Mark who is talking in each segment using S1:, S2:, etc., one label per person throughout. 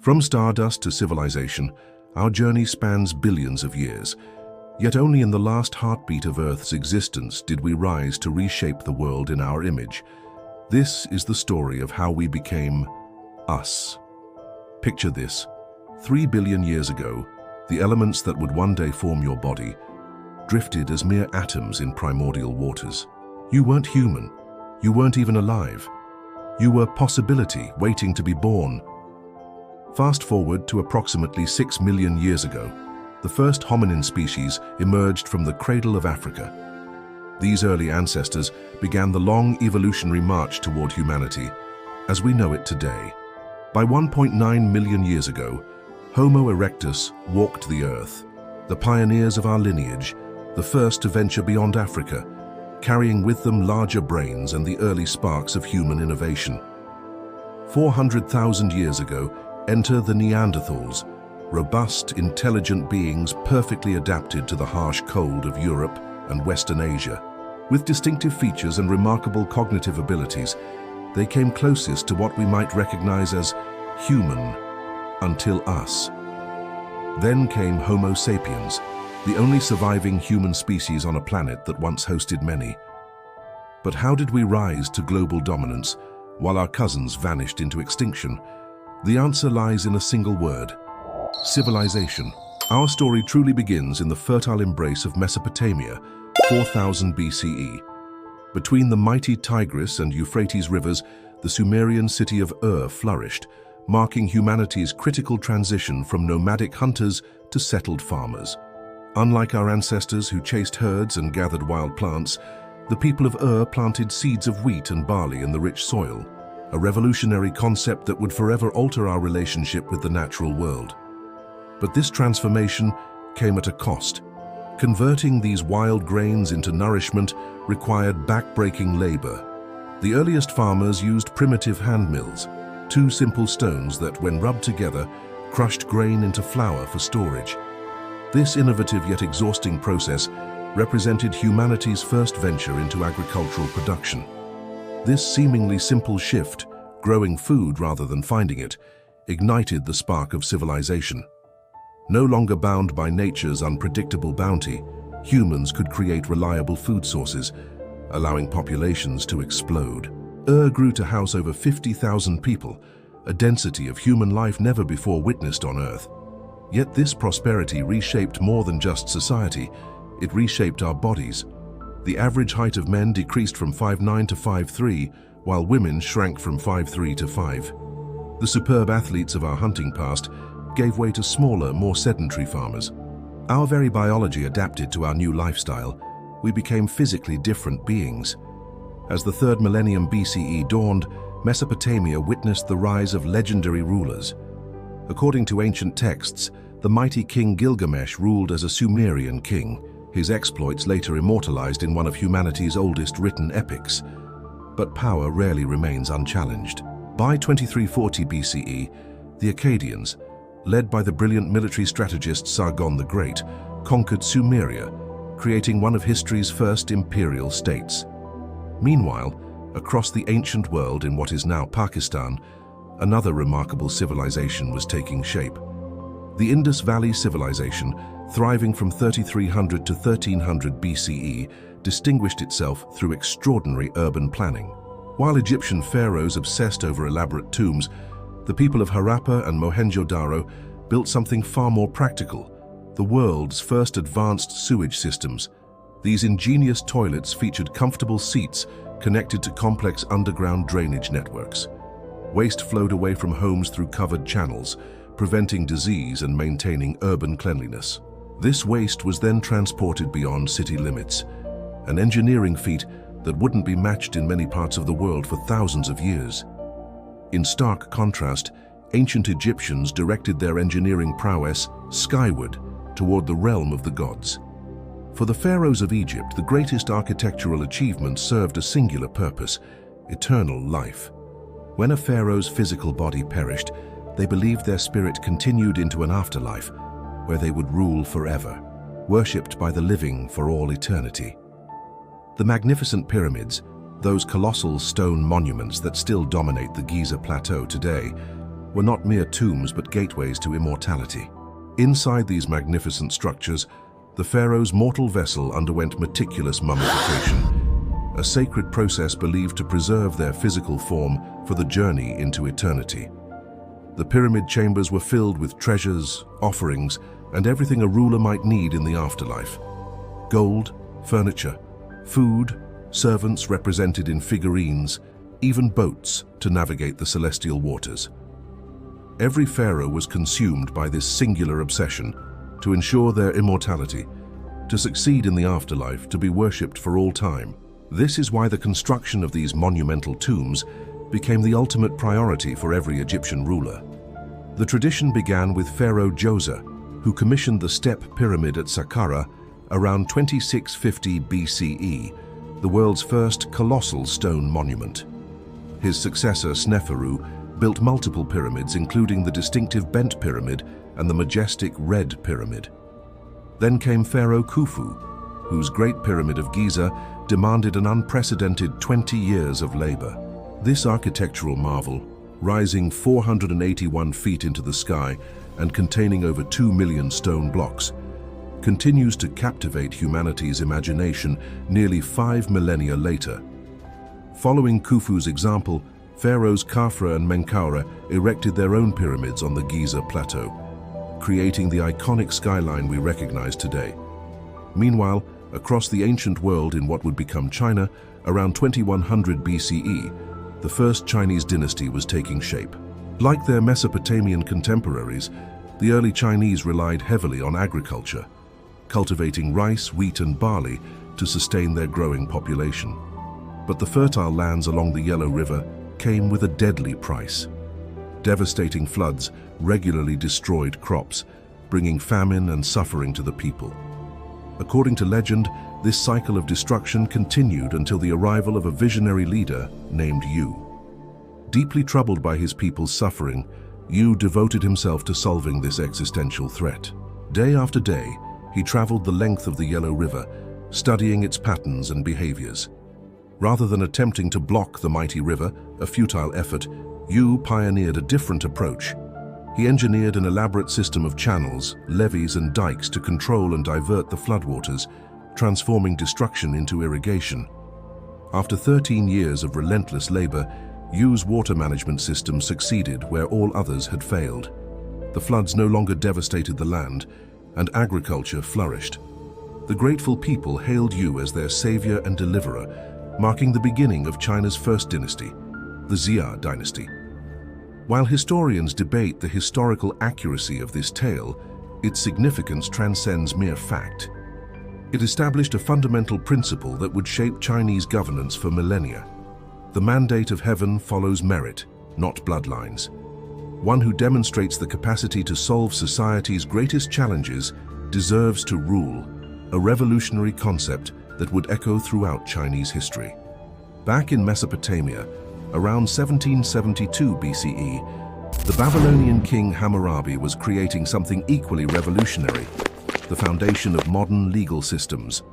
S1: From stardust to civilization, our journey spans billions of years. Yet only in the last heartbeat of Earth's existence did we rise to reshape the world in our image. This is the story of how we became us. Picture this. 3 billion years ago, the elements that would one day form your body drifted as mere atoms in primordial waters. You weren't human. You weren't even alive. You were possibility waiting to be born. Fast forward to approximately 6 million years ago, the first hominin species emerged from the cradle of Africa. These early ancestors began the long evolutionary march toward humanity as we know it today. By 1.9 million years ago, Homo erectus walked the earth, the pioneers of our lineage, the first to venture beyond Africa, carrying with them larger brains and the early sparks of human innovation. 400,000 years ago, enter the Neanderthals, robust, intelligent beings perfectly adapted to the harsh cold of Europe and Western Asia. With distinctive features and remarkable cognitive abilities, they came closest to what we might recognize as human, until us. Then came Homo sapiens, the only surviving human species on a planet that once hosted many. But how did we rise to global dominance while our cousins vanished into extinction? The answer lies in a single word: civilization. Our story truly begins in the fertile embrace of Mesopotamia, 4000 BCE. Between the mighty Tigris and Euphrates rivers, the Sumerian city of flourished, marking humanity's critical transition from nomadic hunters to settled farmers. Unlike our ancestors who chased herds and gathered wild plants, the people of planted seeds of wheat and barley in the rich soil, a revolutionary concept that would forever alter our relationship with the natural world. But this transformation came at a cost. Converting these wild grains into nourishment required back-breaking labor. The earliest farmers used primitive hand mills, two simple stones that, when rubbed together, crushed grain into flour for storage. This innovative yet exhausting process represented humanity's first venture into agricultural production. This seemingly simple shift, growing food rather than finding it, ignited the spark of civilization. No longer bound by nature's unpredictable bounty, humans could create reliable food sources, allowing populations to explode. Grew to house over 50,000 people, a density of human life never before witnessed on Earth. Yet this prosperity reshaped more than just society, it reshaped our bodies. The average height of men decreased from 5'9" to 5'3", while women shrank from 5'3" to 5. The superb athletes of our hunting past gave way to smaller, more sedentary farmers. Our very biology adapted to our new lifestyle. We became physically different beings. As the 3rd millennium BCE dawned, Mesopotamia witnessed the rise of legendary rulers. According to ancient texts, the mighty king Gilgamesh ruled as a Sumerian king, his exploits later immortalized in one of humanity's oldest written epics. But power rarely remains unchallenged. By 2340 BCE, the Akkadians, led by the brilliant military strategist Sargon the Great, conquered Sumeria, creating one of history's first imperial states. Meanwhile, across the ancient world in what is now Pakistan, another remarkable civilization was taking shape. The Indus Valley civilization, thriving from 3300 to 1300 BCE, distinguished itself through extraordinary urban planning. While Egyptian pharaohs obsessed over elaborate tombs, the people of Harappa and Mohenjo-Daro built something far more practical: the world's first advanced sewage systems. These ingenious toilets featured comfortable seats connected to complex underground drainage networks. Waste flowed away from homes through covered channels, preventing disease and maintaining urban cleanliness. This waste was then transported beyond city limits, an engineering feat that wouldn't be matched in many parts of the world for thousands of years. In stark contrast, ancient Egyptians directed their engineering prowess skyward toward the realm of the gods. For the pharaohs of Egypt, the greatest architectural achievement served a singular purpose: eternal life. When a pharaoh's physical body perished, they believed their spirit continued into an afterlife, where they would rule forever, worshipped by the living for all eternity. The magnificent pyramids, those colossal stone monuments that still dominate the Giza Plateau today, were not mere tombs but gateways to immortality. Inside these magnificent structures, the pharaoh's mortal vessel underwent meticulous mummification, a sacred process believed to preserve their physical form for the journey into eternity. The pyramid chambers were filled with treasures, offerings, and everything a ruler might need in the afterlife. Gold, furniture, food, servants represented in figurines, even boats to navigate the celestial waters. Every pharaoh was consumed by this singular obsession to ensure their immortality, to succeed in the afterlife, to be worshipped for all time. This is why the construction of these monumental tombs became the ultimate priority for every Egyptian ruler. The tradition began with Pharaoh Djoser, who commissioned the Step Pyramid at Saqqara around 2650 BCE, the world's first colossal stone monument. His successor, Sneferu, built multiple pyramids, including the distinctive bent pyramid and the majestic red pyramid. Then came Pharaoh Khufu, whose Great Pyramid of Giza demanded an unprecedented 20 years of labor. This architectural marvel, rising 481 feet into the sky and containing over 2 million stone blocks, continues to captivate humanity's imagination nearly 5 millennia later. Following Khufu's example, pharaohs Khafra and Menkaure erected their own pyramids on the Giza plateau, creating the iconic skyline we recognize today. Meanwhile, across the ancient world in what would become China, around 2100 BCE, the first Chinese dynasty was taking shape. Like their Mesopotamian contemporaries, the early Chinese relied heavily on agriculture, cultivating rice, wheat, and barley to sustain their growing population. But the fertile lands along the Yellow River came with a deadly price. Devastating floods regularly destroyed crops, bringing famine and suffering to the people. According to legend, this cycle of destruction continued until the arrival of a visionary leader named Yu. Deeply troubled by his people's suffering, Yu devoted himself to solving this existential threat. Day after day, he traveled the length of the Yellow River, studying its patterns and behaviors. Rather than attempting to block the mighty river, a futile effort, Yu pioneered a different approach. He engineered an elaborate system of channels, levees, and dikes to control and divert the floodwaters, transforming destruction into irrigation. After 13 years of relentless labor, Yu's water management system succeeded where all others had failed. The floods no longer devastated the land, and agriculture flourished. The grateful people hailed Yu as their savior and deliverer, marking the beginning of China's first dynasty, the Xia dynasty. While historians debate the historical accuracy of this tale, its significance transcends mere fact. It established a fundamental principle that would shape Chinese governance for millennia. The mandate of heaven follows merit, not bloodlines. One who demonstrates the capacity to solve society's greatest challenges deserves to rule, a revolutionary concept that would echo throughout Chinese history. Back in Mesopotamia, around 1772 BCE, the Babylonian king Hammurabi was creating something equally revolutionary, the foundation of modern legal systems.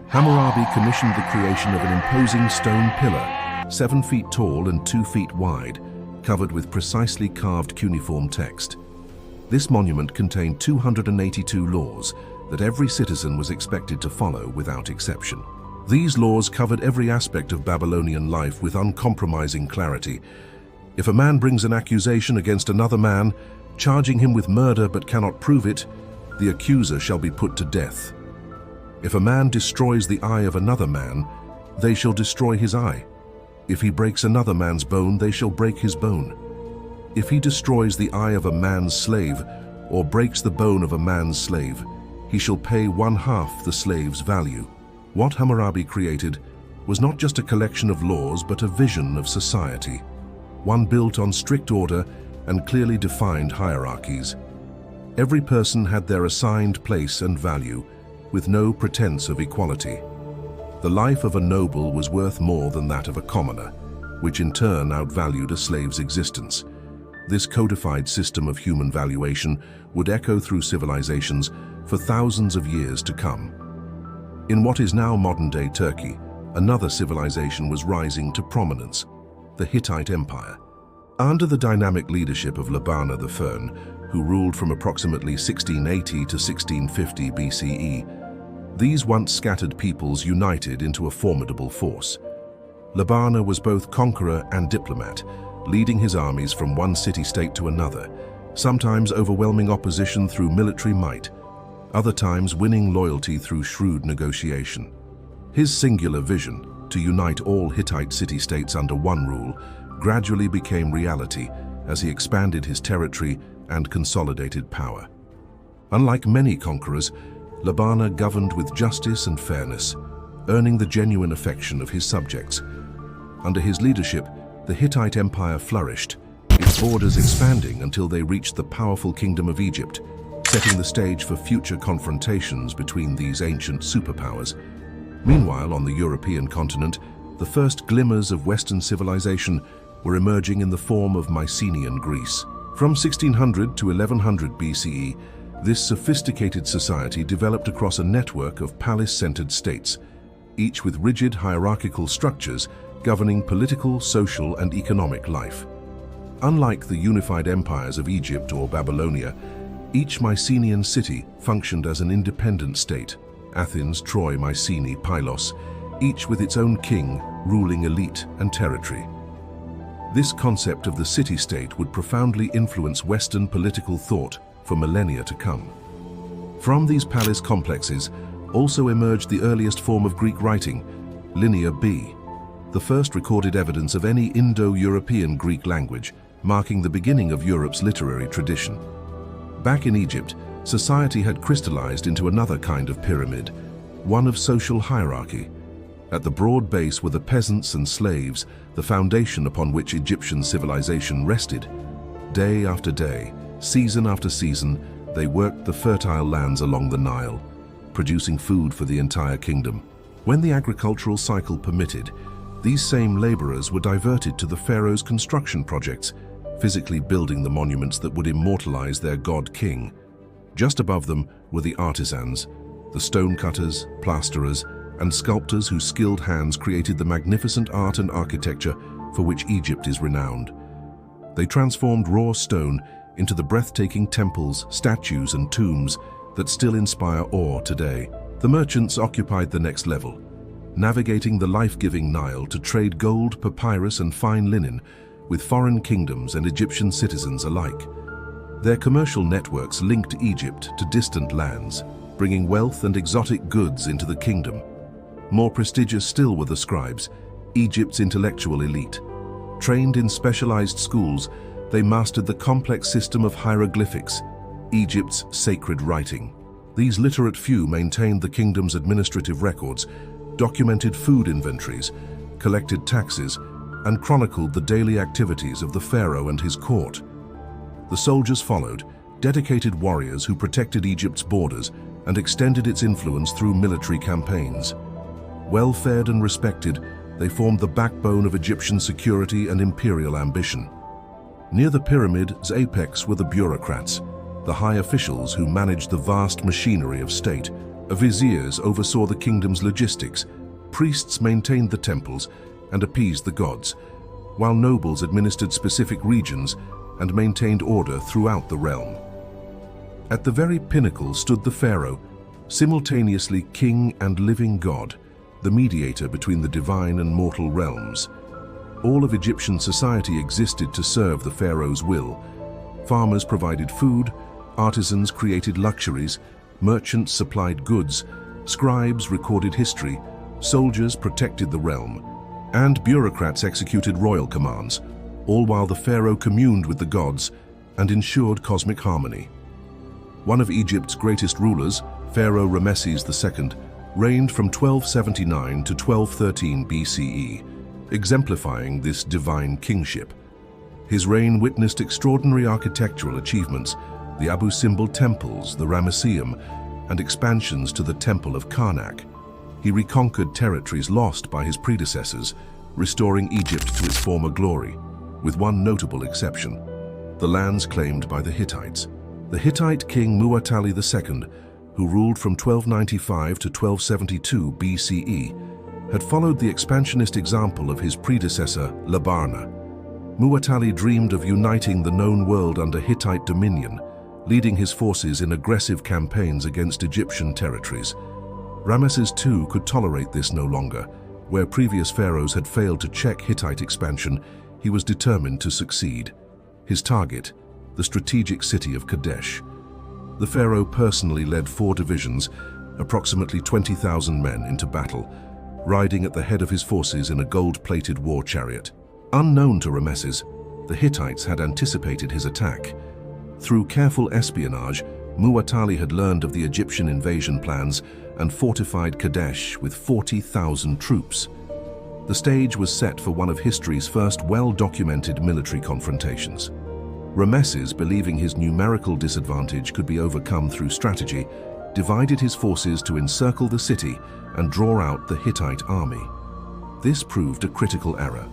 S1: Hammurabi commissioned the creation of an imposing stone pillar, 7 feet tall and 2 feet wide, covered with precisely carved cuneiform text. This monument contained 282 laws that every citizen was expected to follow without exception. These laws covered every aspect of Babylonian life with uncompromising clarity. If a man brings an accusation against another man, charging him with murder but cannot prove it, the accuser shall be put to death. If a man destroys the eye of another man, they shall destroy his eye. If he breaks another man's bone, they shall break his bone. If he destroys the eye of a man's slave, or breaks the bone of a man's slave, he shall pay 1/2 the slave's value. What Hammurabi created was not just a collection of laws, but a vision of society, one built on strict order and clearly defined hierarchies. Every person had their assigned place and value, with no pretense of equality. The life of a noble was worth more than that of a commoner, which in turn outvalued a slave's existence. This codified system of human valuation would echo through civilizations for thousands of years to come. In what is now modern-day Turkey, another civilization was rising to prominence, the Hittite Empire. Under the dynamic leadership of Labarna the Fern, who ruled from approximately 1680 to 1650 BCE, these once scattered peoples united into a formidable force. Labarna was both conqueror and diplomat, leading his armies from one city-state to another, sometimes overwhelming opposition through military might, other times winning loyalty through shrewd negotiation. His singular vision, to unite all Hittite city-states under one rule, gradually became reality as he expanded his territory and consolidated power. Unlike many conquerors, Labarna governed with justice and fairness, earning the genuine affection of his subjects. Under his leadership, the Hittite Empire flourished, its borders expanding until they reached the powerful Kingdom of Egypt, setting the stage for future confrontations between these ancient superpowers. Meanwhile, on the European continent, the first glimmers of Western civilization were emerging in the form of Mycenaean Greece. From 1600 to 1100 BCE, this sophisticated society developed across a network of palace-centered states, each with rigid hierarchical structures governing political, social, and economic life. Unlike the unified empires of Egypt or Babylonia, each Mycenaean city functioned as an independent state: Athens, Troy, Mycenae, Pylos, each with its own king, ruling elite and territory. This concept of the city-state would profoundly influence Western political thought for millennia to come. From these palace complexes also emerged the earliest form of Greek writing, Linear B, the first recorded evidence of any Indo-European Greek language, marking the beginning of Europe's literary tradition. Back in Egypt, society had crystallized into another kind of pyramid, one of social hierarchy. At the broad base were the peasants and slaves, the foundation upon which Egyptian civilization rested. Day after day, season after season, they worked the fertile lands along the Nile, producing food for the entire kingdom. When the agricultural cycle permitted, these same laborers were diverted to the pharaoh's construction projects, physically building the monuments that would immortalize their god-king. Just above them were the artisans, the stonecutters, plasterers, and sculptors whose skilled hands created the magnificent art and architecture for which Egypt is renowned. They transformed raw stone into the breathtaking temples, statues, and tombs that still inspire awe today. The merchants occupied the next level, navigating the life-giving Nile to trade gold, papyrus, and fine linen with foreign kingdoms and Egyptian citizens alike. Their commercial networks linked Egypt to distant lands, bringing wealth and exotic goods into the kingdom. More prestigious still were the scribes, Egypt's intellectual elite. Trained in specialized schools, they mastered the complex system of hieroglyphics, Egypt's sacred writing. These literate few maintained the kingdom's administrative records, documented food inventories, collected taxes, and chronicled the daily activities of the pharaoh and his court. The soldiers followed, dedicated warriors who protected Egypt's borders and extended its influence through military campaigns. Well-fed and respected, they formed the backbone of Egyptian security and imperial ambition. Near the pyramid's apex were the bureaucrats, the high officials who managed the vast machinery of state. Viziers oversaw the kingdom's logistics, priests maintained the temples and appeased the gods, while nobles administered specific regions and maintained order throughout the realm. At the very pinnacle stood the pharaoh, simultaneously king and living god, the mediator between the divine and mortal realms. All of Egyptian society existed to serve the pharaoh's will. Farmers provided food, artisans created luxuries, merchants supplied goods, scribes recorded history, soldiers protected the realm, and bureaucrats executed royal commands, all while the pharaoh communed with the gods and ensured cosmic harmony. One of Egypt's greatest rulers, Pharaoh Ramesses II, reigned from 1279 to 1213 BCE, exemplifying this divine kingship. His reign witnessed extraordinary architectural achievements, the Abu Simbel temples, the Ramesseum, and expansions to the Temple of Karnak. He reconquered territories lost by his predecessors, restoring Egypt to its former glory, with one notable exception: the lands claimed by the Hittites. The Hittite king Muwatalli II, who ruled from 1295 to 1272 BCE, had followed the expansionist example of his predecessor Labarna. Muwatalli dreamed of uniting the known world under Hittite dominion, leading his forces in aggressive campaigns against Egyptian territories. Ramesses II could tolerate this no longer. Where previous pharaohs had failed to check Hittite expansion, he was determined to succeed. His target, the strategic city of Kadesh. The pharaoh personally led 4 divisions, approximately 20,000 men, into battle, riding at the head of his forces in a gold-plated war chariot. Unknown to Ramesses, the Hittites had anticipated his attack. Through careful espionage, Muwatalli had learned of the Egyptian invasion plans and fortified Kadesh with 40,000 troops. The stage was set for one of history's first well-documented military confrontations. Ramesses, believing his numerical disadvantage could be overcome through strategy, divided his forces to encircle the city and draw out the Hittite army. This proved a critical error.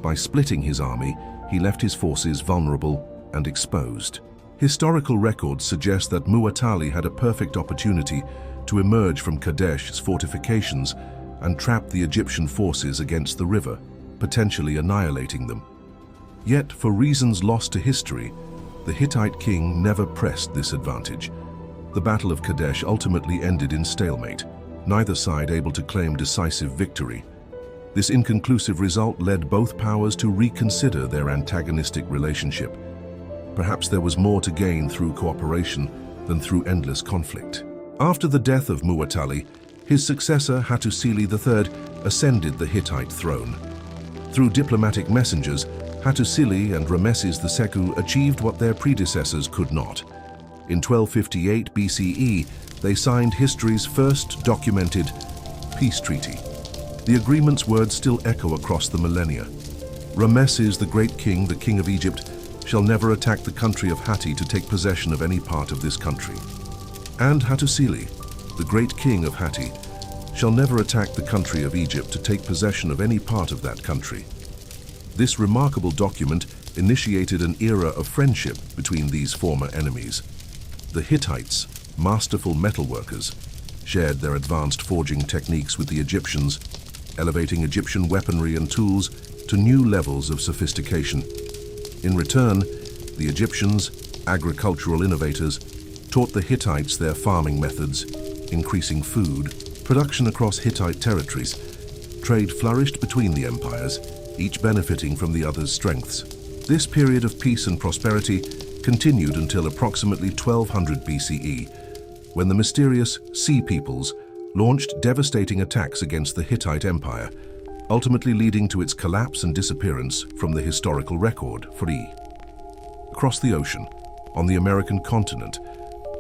S1: By splitting his army, he left his forces vulnerable and exposed. Historical records suggest that Muwatalli had a perfect opportunity to emerge from Kadesh's fortifications and trap the Egyptian forces against the river, potentially annihilating them. Yet, for reasons lost to history, the Hittite king never pressed this advantage. The Battle of Kadesh ultimately ended in stalemate, neither side able to claim decisive victory. This inconclusive result led both powers to reconsider their antagonistic relationship. Perhaps there was more to gain through cooperation than through endless conflict. After the death of Muwatalli, his successor Hattusili III ascended the Hittite throne. Through diplomatic messengers, Hattusili and Ramesses II achieved what their predecessors could not. In 1258 BCE, they signed history's first documented peace treaty. The agreement's words still echo across the millennia. Ramesses, the great king, the king of Egypt, shall never attack the country of Hatti to take possession of any part of this country. And Hattusili, the great king of Hatti, shall never attack the country of Egypt to take possession of any part of that country. This remarkable document initiated an era of friendship between these former enemies. The Hittites, masterful metalworkers, shared their advanced forging techniques with the Egyptians, elevating Egyptian weaponry and tools to new levels of sophistication. In return, the Egyptians, agricultural innovators, taught the Hittites their farming methods, increasing food production across Hittite territories. Trade flourished between the empires, each benefiting from the other's strengths. This period of peace and prosperity continued until approximately 1200 BCE, when the mysterious Sea Peoples launched devastating attacks against the Hittite Empire, ultimately leading to its collapse and disappearance from the historical record. Across the ocean, on the American continent,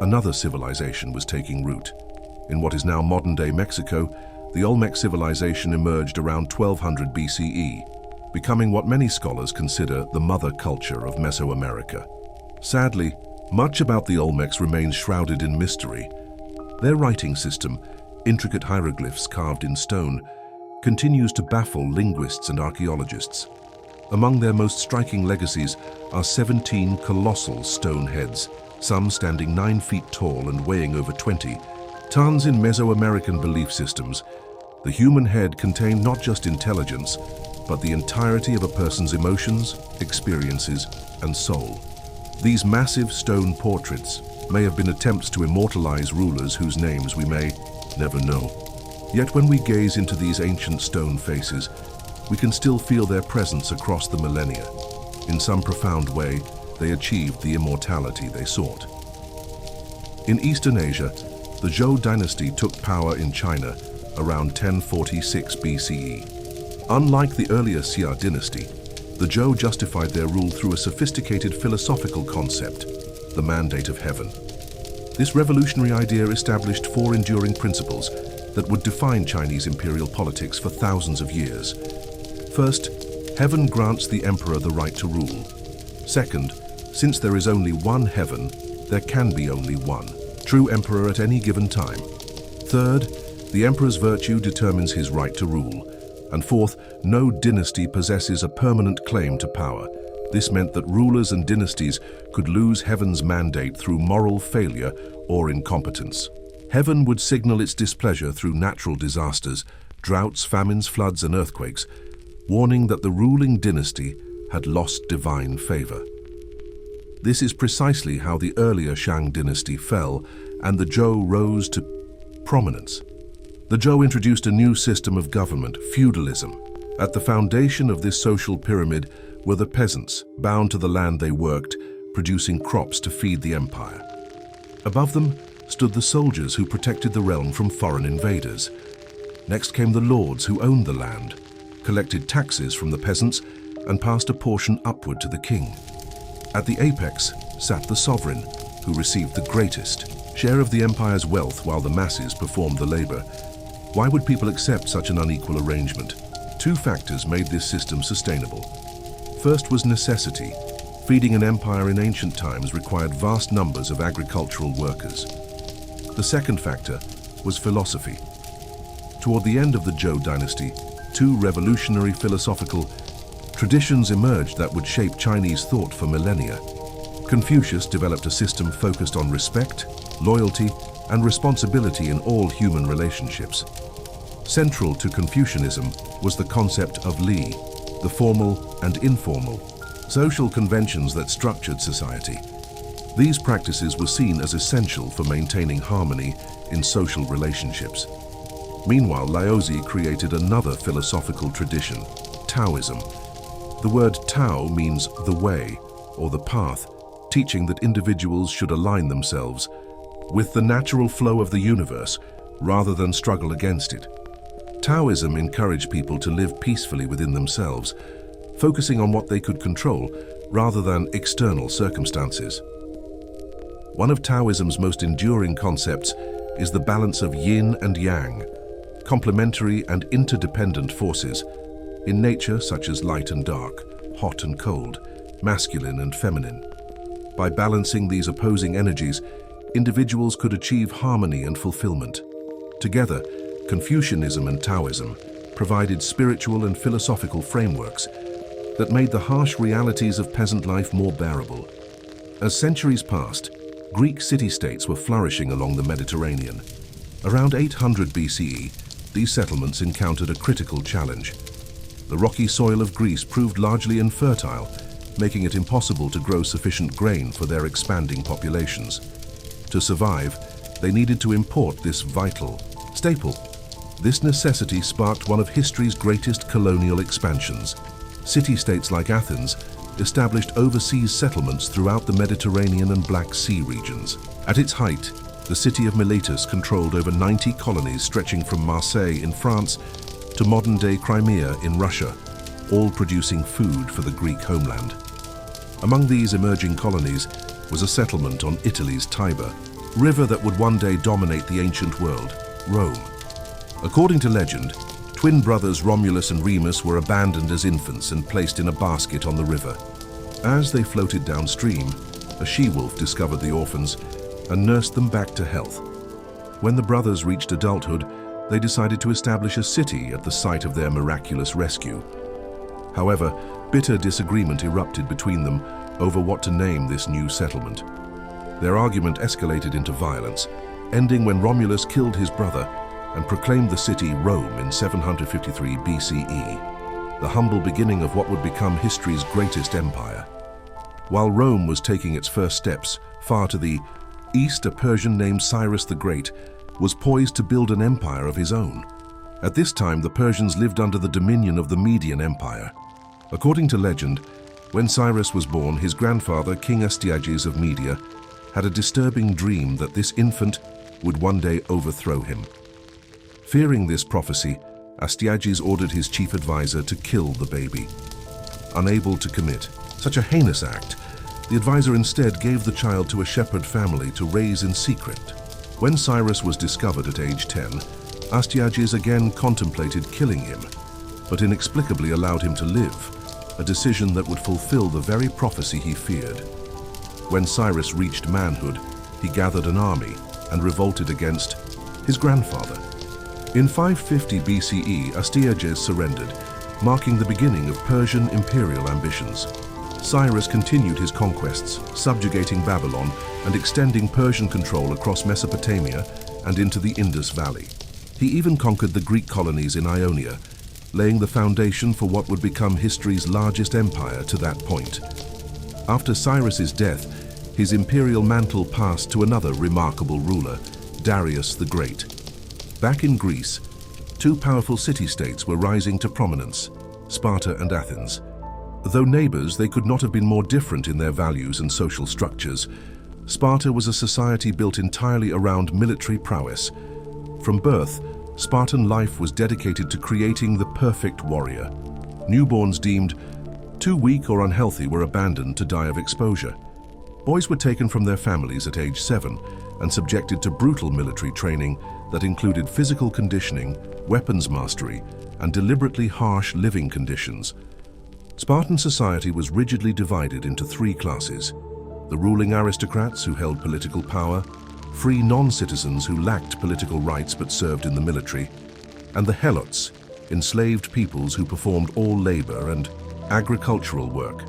S1: another civilization was taking root. In what is now modern-day Mexico, the Olmec civilization emerged around 1200 BCE, becoming what many scholars consider the mother culture of Mesoamerica. Sadly, much about the Olmecs remains shrouded in mystery. Their writing system, intricate hieroglyphs carved in stone, continues to baffle linguists and archaeologists. Among their most striking legacies are 17 colossal stone heads, some standing 9 feet tall and weighing over 20 tons. In Mesoamerican belief systems, the human head contained not just intelligence, but the entirety of a person's emotions, experiences, and soul. These massive stone portraits may have been attempts to immortalize rulers whose names we may never know. Yet when we gaze into these ancient stone faces, we can still feel their presence across the millennia. In some profound way, they achieved the immortality they sought. In Eastern Asia, the Zhou dynasty took power in China around 1046 BCE. Unlike the earlier Xia dynasty, the Zhou justified their rule through a sophisticated philosophical concept, the mandate of heaven. This revolutionary idea established 4 enduring principles that would define Chinese imperial politics for thousands of years. First, heaven grants the emperor the right to rule. Second, since there is only one heaven, there can be only one true emperor at any given time. Third, the emperor's virtue determines his right to rule. And fourth, no dynasty possesses a permanent claim to power. This meant that rulers and dynasties could lose heaven's mandate through moral failure or incompetence. Heaven would signal its displeasure through natural disasters, droughts, famines, floods, and earthquakes, warning that the ruling dynasty had lost divine favor. This is precisely how the earlier Shang dynasty fell and the Zhou rose to prominence. The Zhou introduced a new system of government, feudalism. At the foundation of this social pyramid were the peasants, bound to the land they worked, producing crops to feed the empire. Above them stood the soldiers who protected the realm from foreign invaders. Next came the lords who owned the land, collected taxes from the peasants, and passed a portion upward to the king. At the apex sat the sovereign, who received the greatest share of the empire's wealth while the masses performed the labor. Why would people accept such an unequal arrangement? Two factors made this system sustainable. First was necessity. Feeding an empire in ancient times required vast numbers of agricultural workers. The second factor was philosophy. Toward the end of the Zhou dynasty, two revolutionary philosophical traditions emerged that would shape Chinese thought for millennia. Confucius developed a system focused on respect, loyalty, and responsibility in all human relationships. Central to Confucianism was the concept of li, the formal and informal, social conventions that structured society. These practices were seen as essential for maintaining harmony in social relationships. Meanwhile, Laozi created another philosophical tradition, Taoism. The word Tao means the way or the path, teaching that individuals should align themselves with the natural flow of the universe rather than struggle against it. Taoism encouraged people to live peacefully within themselves, focusing on what they could control rather than external circumstances. One of Taoism's most enduring concepts is the balance of yin and yang, complementary and interdependent forces in nature such as light and dark, hot and cold, masculine and feminine. By balancing these opposing energies, individuals could achieve harmony and fulfillment. Together, Confucianism and Taoism provided spiritual and philosophical frameworks that made the harsh realities of peasant life more bearable. As centuries passed, Greek city-states were flourishing along the Mediterranean. Around 800 BCE, these settlements encountered a critical challenge. The rocky soil of Greece proved largely infertile, making it impossible to grow sufficient grain for their expanding populations. To survive, they needed to import this vital staple. This necessity sparked one of history's greatest colonial expansions. City-states like Athens established overseas settlements throughout the Mediterranean and Black Sea regions. At its height, the city of Miletus controlled over 90 colonies stretching from Marseille in France to modern-day Crimea in Russia, all producing food for the Greek homeland. Among these emerging colonies was a settlement on Italy's Tiber, river that would one day dominate the ancient world, Rome. According to legend, twin brothers Romulus and Remus were abandoned as infants and placed in a basket on the river. As they floated downstream, a she-wolf discovered the orphans and nursed them back to health. When the brothers reached adulthood, they decided to establish a city at the site of their miraculous rescue. However, bitter disagreement erupted between them over what to name this new settlement. Their argument escalated into violence, ending when Romulus killed his brother and proclaimed the city Rome in 753 BCE, the humble beginning of what would become history's greatest empire. While Rome was taking its first steps, far to the east, a Persian named Cyrus the Great was poised to build an empire of his own. At this time, the Persians lived under the dominion of the Median Empire. According to legend, when Cyrus was born, his grandfather, King Astyages of Media, had a disturbing dream that this infant would one day overthrow him. Fearing this prophecy, Astyages ordered his chief advisor to kill the baby. Unable to commit such a heinous act, the advisor instead gave the child to a shepherd family to raise in secret. When Cyrus was discovered at age 10, Astyages again contemplated killing him, but inexplicably allowed him to live, a decision that would fulfill the very prophecy he feared. When Cyrus reached manhood, he gathered an army and revolted against his grandfather. In 550 BCE, Astyages surrendered, marking the beginning of Persian imperial ambitions. Cyrus continued his conquests, subjugating Babylon and extending Persian control across Mesopotamia and into the Indus Valley. He even conquered the Greek colonies in Ionia, laying the foundation for what would become history's largest empire to that point. After Cyrus's death, his imperial mantle passed to another remarkable ruler, Darius the Great. Back in Greece, two powerful city-states were rising to prominence, Sparta and Athens. Though neighbors, they could not have been more different in their values and social structures. Sparta was a society built entirely around military prowess. From birth, Spartan life was dedicated to creating the perfect warrior. Newborns deemed too weak or unhealthy were abandoned to die of exposure. Boys were taken from their families at age 7 and subjected to brutal military training that included physical conditioning, weapons mastery, and deliberately harsh living conditions. Spartan society was rigidly divided into three classes: the ruling aristocrats who held political power, free non-citizens who lacked political rights but served in the military, and the helots, enslaved peoples who performed all labor and agricultural work.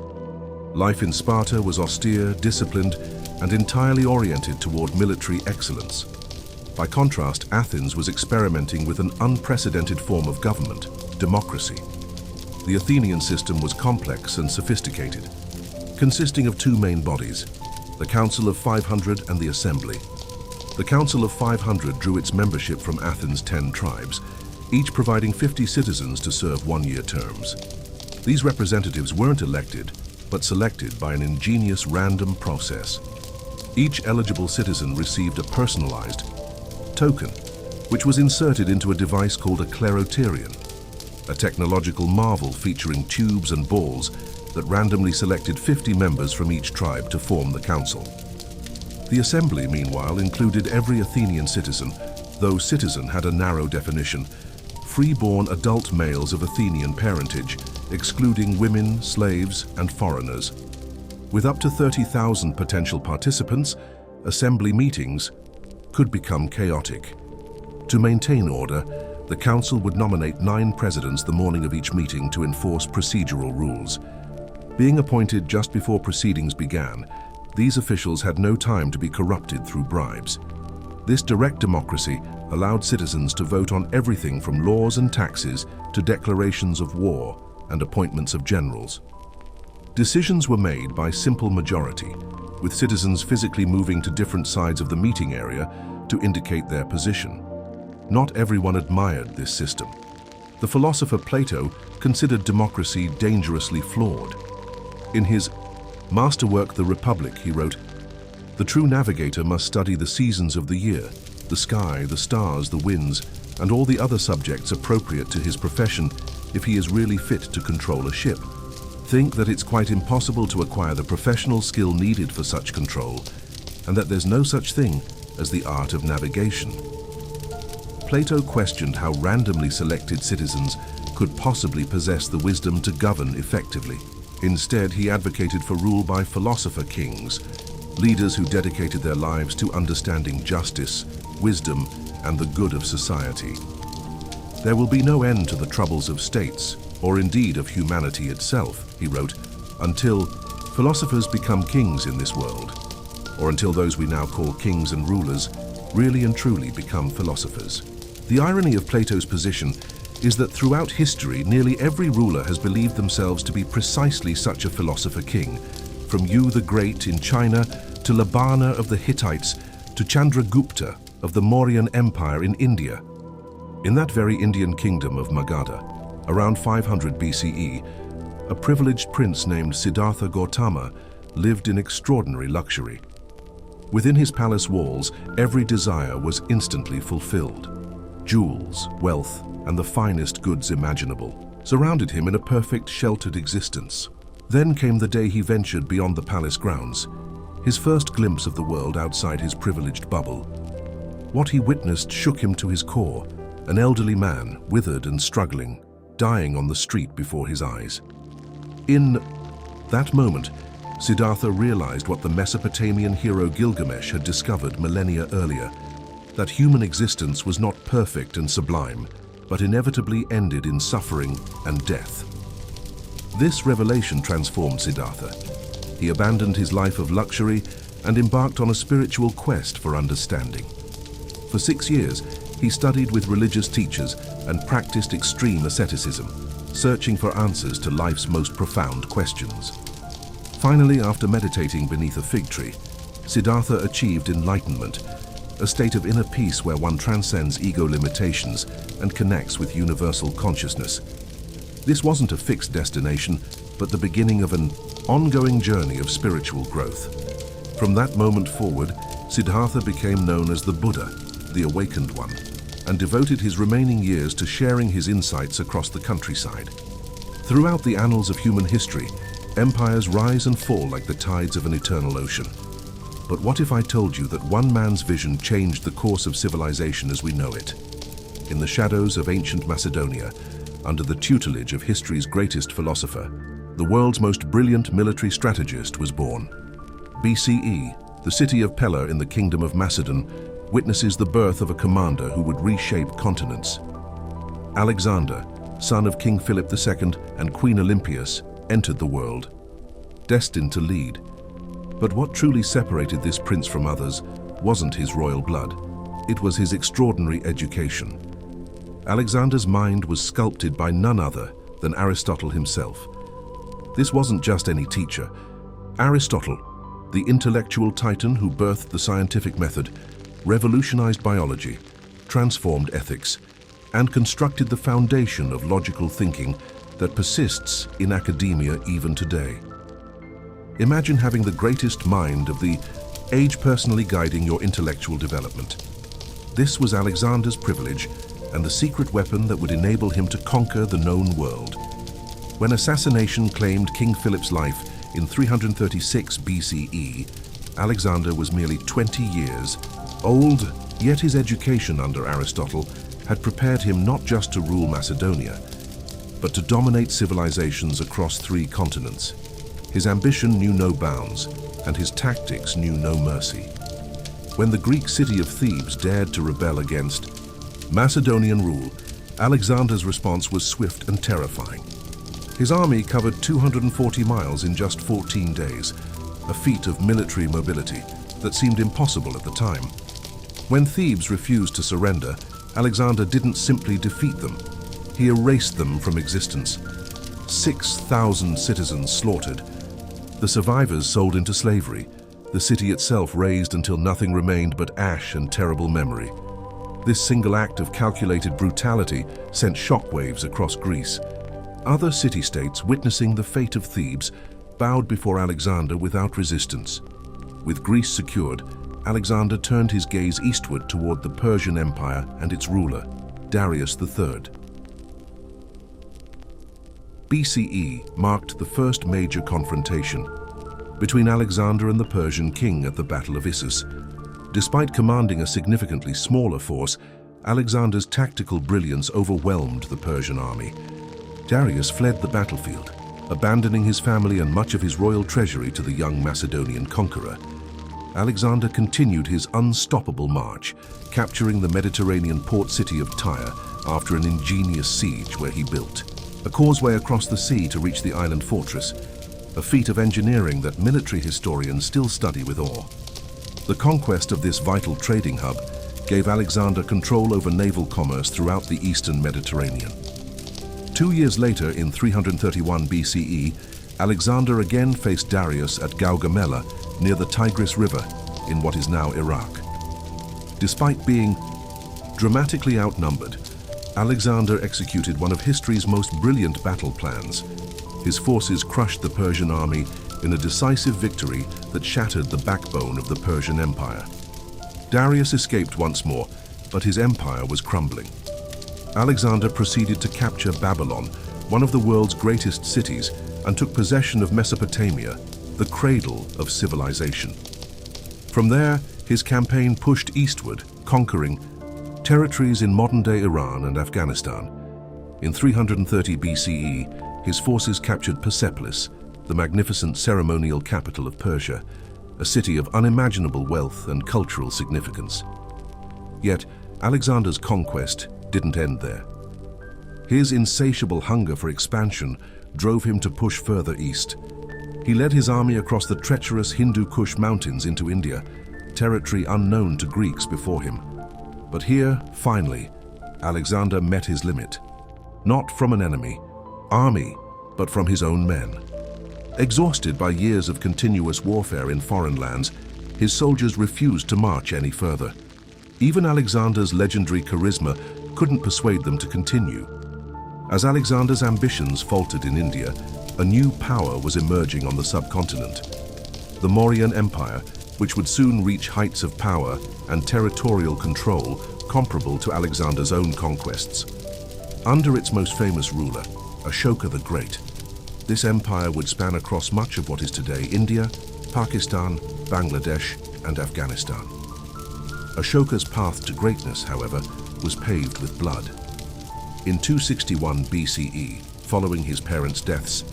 S1: Life in Sparta was austere, disciplined, and entirely oriented toward military excellence. By contrast, Athens was experimenting with an unprecedented form of government, democracy. The Athenian system was complex and sophisticated, consisting of two main bodies, the Council of 500 and the Assembly. The Council of 500 drew its membership from Athens' 10 tribes, each providing 50 citizens to serve one-year terms. These representatives weren't elected, but selected by an ingenious random process. Each eligible citizen received a personalized token, which was inserted into a device called a kleroterion, a technological marvel featuring tubes and balls that randomly selected 50 members from each tribe to form the council. The assembly, meanwhile, included every Athenian citizen, though citizen had a narrow definition: free-born adult males of Athenian parentage, excluding women, slaves, and foreigners. With up to 30,000 potential participants, assembly meetings could become chaotic. To maintain order, the council would nominate 9 presidents the morning of each meeting to enforce procedural rules. Being appointed just before proceedings began, these officials had no time to be corrupted through bribes. This direct democracy allowed citizens to vote on everything from laws and taxes to declarations of war and appointments of generals. Decisions were made by simple majority, with citizens physically moving to different sides of the meeting area to indicate their position. Not everyone admired this system. The philosopher Plato considered democracy dangerously flawed. In his masterwork, The Republic, he wrote, "The true navigator must study the seasons of the year, the sky, the stars, the winds, and all the other subjects appropriate to his profession if he is really fit to control a ship. Think that it's quite impossible to acquire the professional skill needed for such control, and that there's no such thing as the art of navigation." Plato questioned how randomly selected citizens could possibly possess the wisdom to govern effectively. Instead, he advocated for rule by philosopher kings, leaders who dedicated their lives to understanding justice, wisdom, and the good of society. "There will be no end to the troubles of states, or indeed of humanity itself," he wrote, "until philosophers become kings in this world, or until those we now call kings and rulers really and truly become philosophers." The irony of Plato's position is that throughout history, nearly every ruler has believed themselves to be precisely such a philosopher king, from Yu the Great in China to Labana of the Hittites to Chandragupta of the Mauryan Empire in India. In that very Indian kingdom of Magadha, around 500 BCE, a privileged prince named Siddhartha Gautama lived in extraordinary luxury. Within his palace walls, every desire was instantly fulfilled. Jewels, wealth, and the finest goods imaginable surrounded him in a perfect, sheltered existence. Then came the day he ventured beyond the palace grounds, his first glimpse of the world outside his privileged bubble. What he witnessed shook him to his core, an elderly man, withered and struggling, dying on the street before his eyes. In that moment, Siddhartha realized what the Mesopotamian hero Gilgamesh had discovered millennia earlier, that human existence was not perfect and sublime, but inevitably ended in suffering and death. This revelation transformed Siddhartha. He abandoned his life of luxury and embarked on a spiritual quest for understanding. For 6 years, He studied with religious teachers and practiced extreme asceticism, searching for answers to life's most profound questions. Finally, after meditating beneath a fig tree, Siddhartha achieved enlightenment, a state of inner peace where one transcends ego limitations and connects with universal consciousness. This wasn't a fixed destination, but the beginning of an ongoing journey of spiritual growth. From that moment forward, Siddhartha became known as the Buddha, the awakened one, and devoted his remaining years to sharing his insights across the countryside. Throughout the annals of human history, empires rise and fall like the tides of an eternal ocean. But what if I told you that one man's vision changed the course of civilization as we know it? In the shadows of ancient Macedonia, under the tutelage of history's greatest philosopher, the world's most brilliant military strategist was born. BCE, the city of Pella in the kingdom of Macedon, witnesses the birth of a commander who would reshape continents. Alexander, son of King Philip II and Queen Olympias, entered the world, destined to lead. But what truly separated this prince from others wasn't his royal blood. It was his extraordinary education. Alexander's mind was sculpted by none other than Aristotle himself. This wasn't just any teacher. Aristotle, the intellectual titan who birthed the scientific method, revolutionized biology, transformed ethics, and constructed the foundation of logical thinking that persists in academia even today. Imagine having the greatest mind of the age personally guiding your intellectual development. This was Alexander's privilege and the secret weapon that would enable him to conquer the known world. When assassination claimed King Philip's life in 336 BCE, Alexander was merely 20 years old, yet his education under Aristotle had prepared him not just to rule Macedonia, but to dominate civilizations across 3 continents. His ambition knew no bounds, and his tactics knew no mercy. When the Greek city of Thebes dared to rebel against Macedonian rule, Alexander's response was swift and terrifying. His army covered 240 miles in just 14 days, a feat of military mobility that seemed impossible at the time. When Thebes refused to surrender, Alexander didn't simply defeat them. He erased them from existence. 6,000 citizens slaughtered. The survivors sold into slavery. The city itself razed until nothing remained but ash and terrible memory. This single act of calculated brutality sent shockwaves across Greece. Other city-states, witnessing the fate of Thebes, bowed before Alexander without resistance. With Greece secured, Alexander turned his gaze eastward toward the Persian Empire and its ruler, Darius III. BCE marked the first major confrontation between Alexander and the Persian king at the Battle of Issus. Despite commanding a significantly smaller force, Alexander's tactical brilliance overwhelmed the Persian army. Darius fled the battlefield, abandoning his family and much of his royal treasury to the young Macedonian conqueror. Alexander continued his unstoppable march, capturing the Mediterranean port city of Tyre after an ingenious siege where he built a causeway across the sea to reach the island fortress, a feat of engineering that military historians still study with awe. The conquest of this vital trading hub gave Alexander control over naval commerce throughout the eastern Mediterranean. 2 years later, in 331 BCE, Alexander again faced Darius at Gaugamela, near the Tigris River, in what is now Iraq. Despite being dramatically outnumbered, Alexander executed one of history's most brilliant battle plans. His forces crushed the Persian army in a decisive victory that shattered the backbone of the Persian Empire. Darius escaped once more, but his empire was crumbling. Alexander proceeded to capture Babylon, one of the world's greatest cities, and took possession of Mesopotamia, the cradle of civilization. From there, his campaign pushed eastward, conquering territories in modern-day Iran and Afghanistan. In 330 BCE, his forces captured Persepolis, the magnificent ceremonial capital of Persia, a city of unimaginable wealth and cultural significance. Yet, Alexander's conquest didn't end there. His insatiable hunger for expansion drove him to push further east. He led his army across the treacherous Hindu Kush mountains into India, territory unknown to Greeks before him. But here, finally, Alexander met his limit. Not from an enemy, army, but from his own men. Exhausted by years of continuous warfare in foreign lands, his soldiers refused to march any further. Even Alexander's legendary charisma couldn't persuade them to continue. As Alexander's ambitions faltered in India, a new power was emerging on the subcontinent. The Mauryan Empire, which would soon reach heights of power and territorial control comparable to Alexander's own conquests. Under its most famous ruler, Ashoka the Great, this empire would span across much of what is today India, Pakistan, Bangladesh, and Afghanistan. Ashoka's path to greatness, however, was paved with blood. In 261 BCE, following his parents' deaths,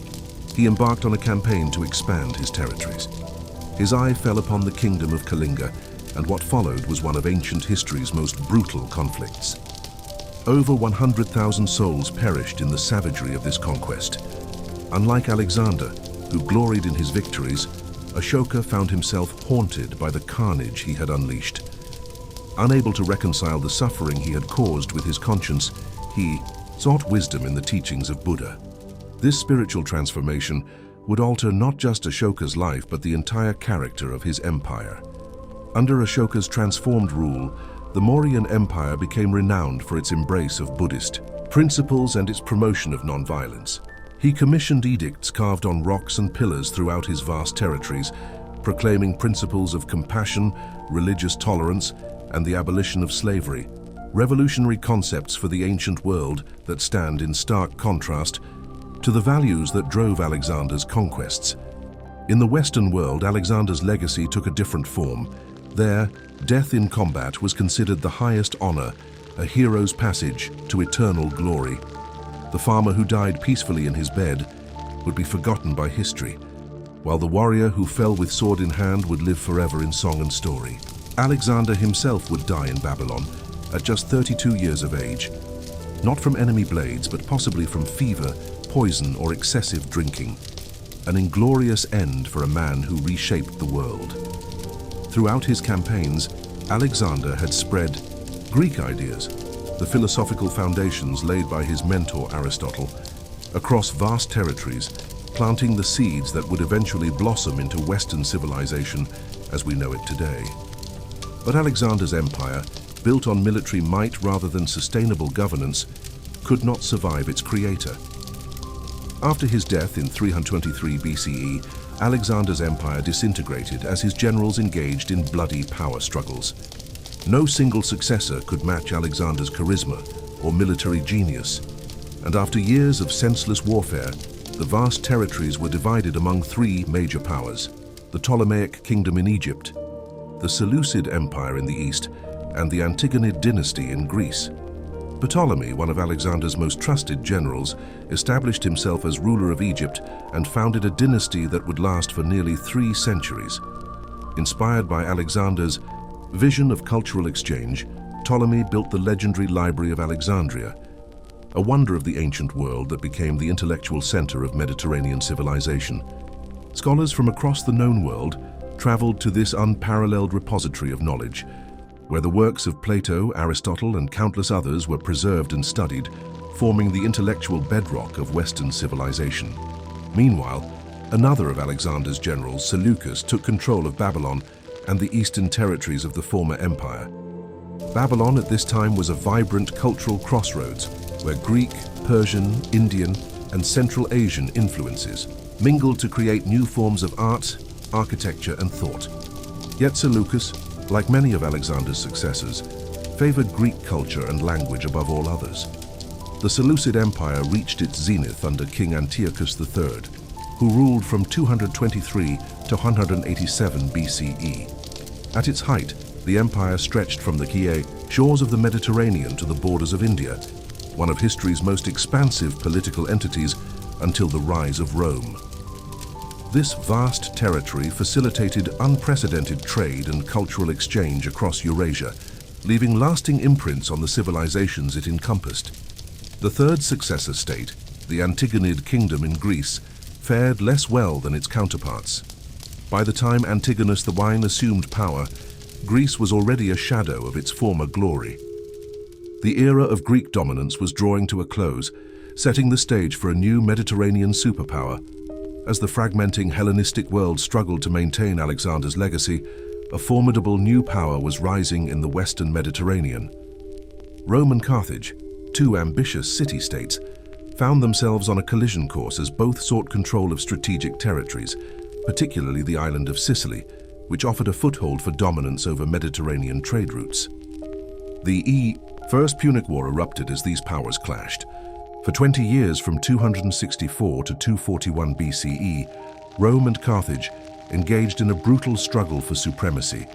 S1: he embarked on a campaign to expand his territories. His eye fell upon the kingdom of Kalinga, and what followed was one of ancient history's most brutal conflicts. Over 100,000 souls perished in the savagery of this conquest. Unlike Alexander, who gloried in his victories, Ashoka found himself haunted by the carnage he had unleashed. Unable to reconcile the suffering he had caused with his conscience, he sought wisdom in the teachings of Buddha. This spiritual transformation would alter not just Ashoka's life but the entire character of his empire. Under Ashoka's transformed rule, the Mauryan Empire became renowned for its embrace of Buddhist principles and its promotion of nonviolence. He commissioned edicts carved on rocks and pillars throughout his vast territories, proclaiming principles of compassion, religious tolerance, and the abolition of slavery, revolutionary concepts for the ancient world that stand in stark contrast to the values that drove Alexander's conquests. In the Western world, Alexander's legacy took a different form. There, death in combat was considered the highest honor, a hero's passage to eternal glory. The farmer who died peacefully in his bed would be forgotten by history, while the warrior who fell with sword in hand would live forever in song and story. Alexander himself would die in Babylon at just 32 years of age, not from enemy blades, but possibly from fever, poison, or excessive drinking. An inglorious end for a man who reshaped the world. Throughout his campaigns, Alexander had spread Greek ideas, the philosophical foundations laid by his mentor Aristotle, across vast territories, planting the seeds that would eventually blossom into Western civilization as we know it today. But Alexander's empire, built on military might rather than sustainable governance, could not survive its creator. After his death in 323 BCE, Alexander's empire disintegrated as his generals engaged in bloody power struggles. No single successor could match Alexander's charisma or military genius, and after years of senseless warfare, the vast territories were divided among three major powers: the Ptolemaic kingdom in Egypt, the Seleucid Empire in the east, and the Antigonid dynasty in Greece. Ptolemy, one of Alexander's most trusted generals, established himself as ruler of Egypt and founded a dynasty that would last for nearly 3 centuries. Inspired by Alexander's vision of cultural exchange, Ptolemy built the legendary Library of Alexandria, a wonder of the ancient world that became the intellectual center of Mediterranean civilization. Scholars from across the known world traveled to this unparalleled repository of knowledge, where the works of Plato, Aristotle, and countless others were preserved and studied, forming the intellectual bedrock of Western civilization. Meanwhile, another of Alexander's generals, Seleucus, took control of Babylon and the eastern territories of the former empire. Babylon at this time was a vibrant cultural crossroads where Greek, Persian, Indian, and Central Asian influences mingled to create new forms of art, architecture, and thought. Yet Seleucus, like many of Alexander's successors, favored Greek culture and language above all others. The Seleucid Empire reached its zenith under King Antiochus III, who ruled from 223 to 187 BCE. At its height, the empire stretched from the Chiae shores of the Mediterranean to the borders of India, one of history's most expansive political entities until the rise of Rome. This vast territory facilitated unprecedented trade and cultural exchange across Eurasia, leaving lasting imprints on the civilizations it encompassed. The third successor state, the Antigonid kingdom in Greece, fared less well than its counterparts. By the time Antigonus the Wine assumed power, Greece was already a shadow of its former glory. The era of Greek dominance was drawing to a close, setting the stage for a new Mediterranean superpower. As the fragmenting Hellenistic world struggled to maintain Alexander's legacy, a formidable new power was rising in the Western Mediterranean. Rome and Carthage, two ambitious city-states, found themselves on a collision course as both sought control of strategic territories, particularly the island of Sicily, which offered a foothold for dominance over Mediterranean trade routes. The First Punic War erupted as these powers clashed. For 20 years, from 264 to 241 BCE, Rome and Carthage engaged in a brutal struggle for supremacy,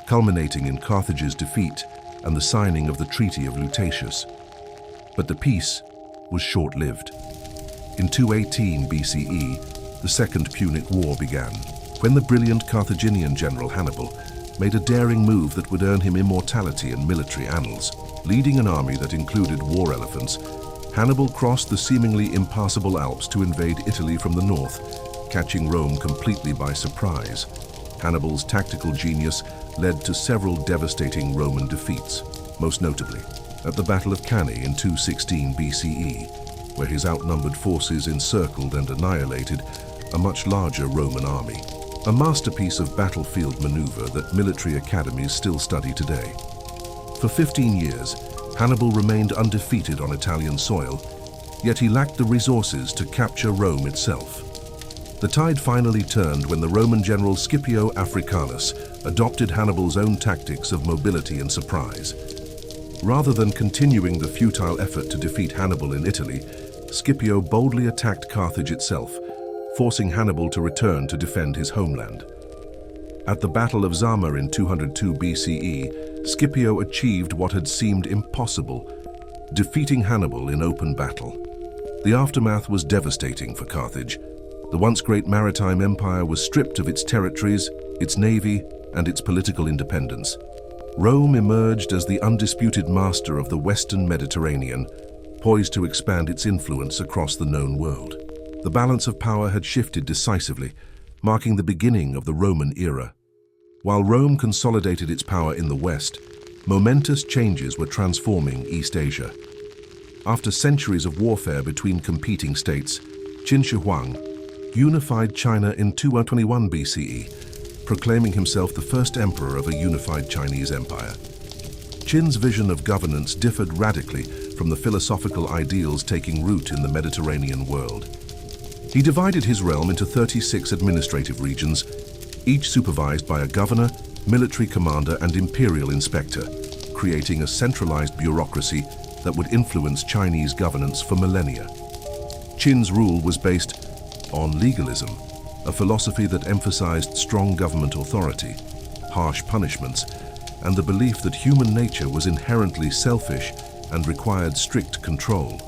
S1: culminating in Carthage's defeat and the signing of the Treaty of Lutatius. But the peace was short-lived. In 218 BCE, the Second Punic War began, when the brilliant Carthaginian general Hannibal made a daring move that would earn him immortality in military annals. Leading an army that included war elephants, Hannibal crossed the seemingly impassable Alps to invade Italy from the north, catching Rome completely by surprise. Hannibal's tactical genius led to several devastating Roman defeats, most notably at the Battle of Cannae in 216 BCE, where his outnumbered forces encircled and annihilated a much larger Roman army. A masterpiece of battlefield maneuver that military academies still study today. For 15 years, Hannibal remained undefeated on Italian soil, yet he lacked the resources to capture Rome itself. The tide finally turned when the Roman general Scipio Africanus adopted Hannibal's own tactics of mobility and surprise. Rather than continuing the futile effort to defeat Hannibal in Italy, Scipio boldly attacked Carthage itself, forcing Hannibal to return to defend his homeland. At the Battle of Zama in 202 BCE, Scipio achieved what had seemed impossible, defeating Hannibal in open battle. The aftermath was devastating for Carthage. The once great maritime empire was stripped of its territories, its navy, and its political independence. Rome emerged as the undisputed master of the Western Mediterranean, poised to expand its influence across the known world. The balance of power had shifted decisively, marking the beginning of the Roman era. While Rome consolidated its power in the West, momentous changes were transforming East Asia. After centuries of warfare between competing states, Qin Shi Huang unified China in 221 BCE, proclaiming himself the first emperor of a unified Chinese empire. Qin's vision of governance differed radically from the philosophical ideals taking root in the Mediterranean world. He divided his realm into 36 administrative regions, each supervised by a governor, military commander, and imperial inspector, creating a centralized bureaucracy that would influence Chinese governance for millennia. Qin's rule was based on legalism, a philosophy that emphasized strong government authority, harsh punishments, and the belief that human nature was inherently selfish and required strict control.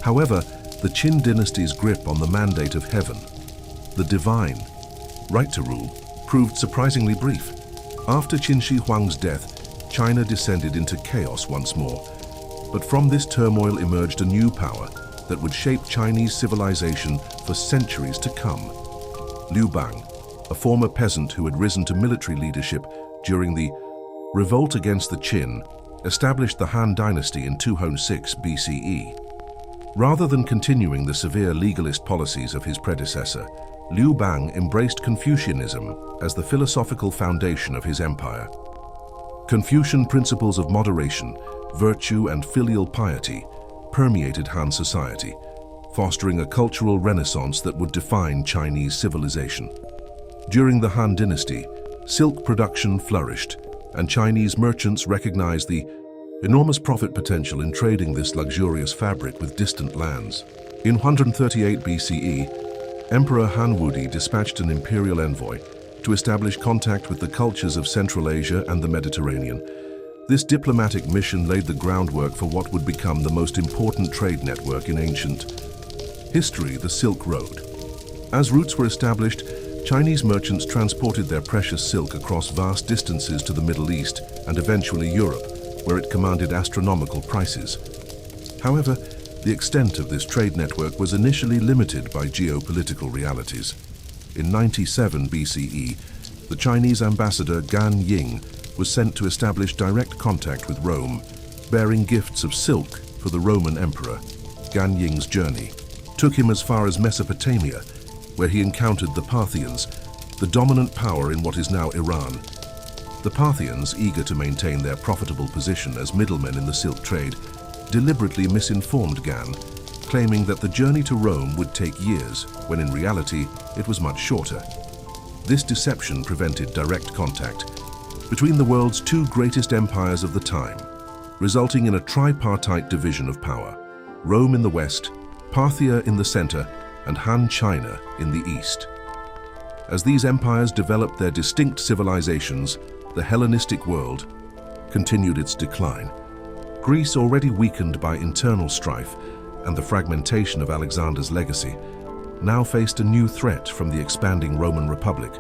S1: However, the Qin dynasty's grip on the mandate of heaven, the divine right to rule, proved surprisingly brief. After Qin Shi Huang's death, China descended into chaos once more. But from this turmoil emerged a new power that would shape Chinese civilization for centuries to come. Liu Bang, a former peasant who had risen to military leadership during the revolt against the Qin, established the Han dynasty in 206 BCE. Rather than continuing the severe legalist policies of his predecessor, Liu Bang embraced Confucianism as the philosophical foundation of his empire. Confucian principles of moderation, virtue, and filial piety permeated Han society, fostering a cultural renaissance that would define Chinese civilization. During the Han dynasty, silk production flourished, and Chinese merchants recognized the enormous profit potential in trading this luxurious fabric with distant lands. In 138 BCE, Emperor Han Wudi dispatched an imperial envoy to establish contact with the cultures of Central Asia and the Mediterranean. This diplomatic mission laid the groundwork for what would become the most important trade network in ancient history, the Silk Road. As routes were established, Chinese merchants transported their precious silk across vast distances to the Middle East and eventually Europe, where it commanded astronomical prices. However, the extent of this trade network was initially limited by geopolitical realities. In 97 BCE, the Chinese ambassador Gan Ying was sent to establish direct contact with Rome, bearing gifts of silk for the Roman emperor. Gan Ying's journey took him as far as Mesopotamia, where he encountered the Parthians, the dominant power in what is now Iran. The Parthians, eager to maintain their profitable position as middlemen in the silk trade, deliberately misinformed Gan, claiming that the journey to Rome would take years, when in reality it was much shorter. This deception prevented direct contact between the world's two greatest empires of the time, resulting in a tripartite division of power: Rome in the west, Parthia in the center, and Han China in the east. As these empires developed their distinct civilizations, the Hellenistic world continued its decline. Greece, already weakened by internal strife and the fragmentation of Alexander's legacy, now faced a new threat from the expanding Roman Republic.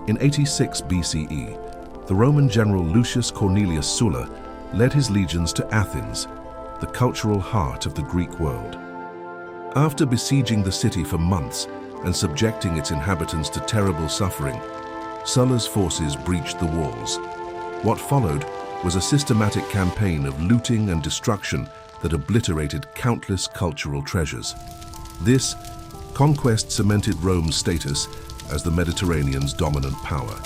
S1: In 86 BCE, the Roman general Lucius Cornelius Sulla led his legions to Athens, the cultural heart of the Greek world. After besieging the city for months and subjecting its inhabitants to terrible suffering, Sulla's forces breached the walls. What followed was a systematic campaign of looting and destruction that obliterated countless cultural treasures. This conquest cemented Rome's status as the Mediterranean's dominant power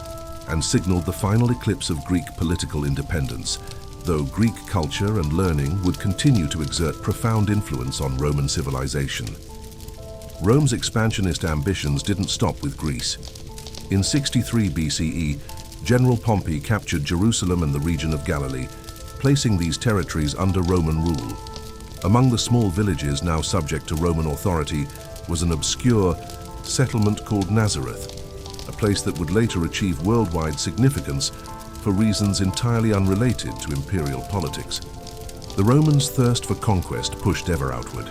S1: and signaled the final eclipse of Greek political independence, though Greek culture and learning would continue to exert profound influence on Roman civilization. Rome's expansionist ambitions didn't stop with Greece. In 63 BCE, General Pompey captured Jerusalem and the region of Galilee, placing these territories under Roman rule. Among the small villages now subject to Roman authority was an obscure settlement called Nazareth, a place that would later achieve worldwide significance for reasons entirely unrelated to imperial politics. The Romans' thirst for conquest pushed ever outward.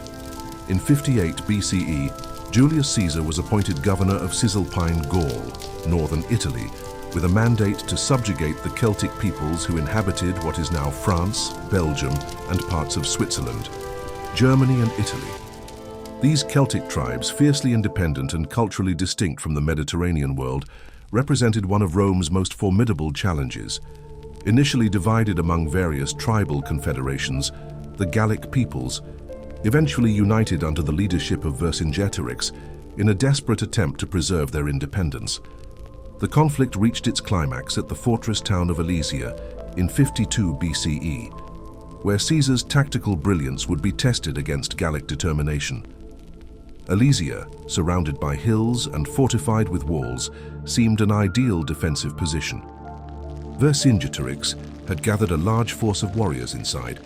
S1: In 58 BCE, Julius Caesar was appointed governor of Cisalpine Gaul, northern Italy, with a mandate to subjugate the Celtic peoples who inhabited what is now France, Belgium, and parts of Switzerland, Germany, and Italy. These Celtic tribes, fiercely independent and culturally distinct from the Mediterranean world, represented one of Rome's most formidable challenges. Initially divided among various tribal confederations, the Gallic peoples eventually united under the leadership of Vercingetorix in a desperate attempt to preserve their independence. The conflict reached its climax at the fortress town of Alesia in 52 BCE, where Caesar's tactical brilliance would be tested against Gallic determination. Alesia, surrounded by hills and fortified with walls, seemed an ideal defensive position. Vercingetorix had gathered a large force of warriors inside,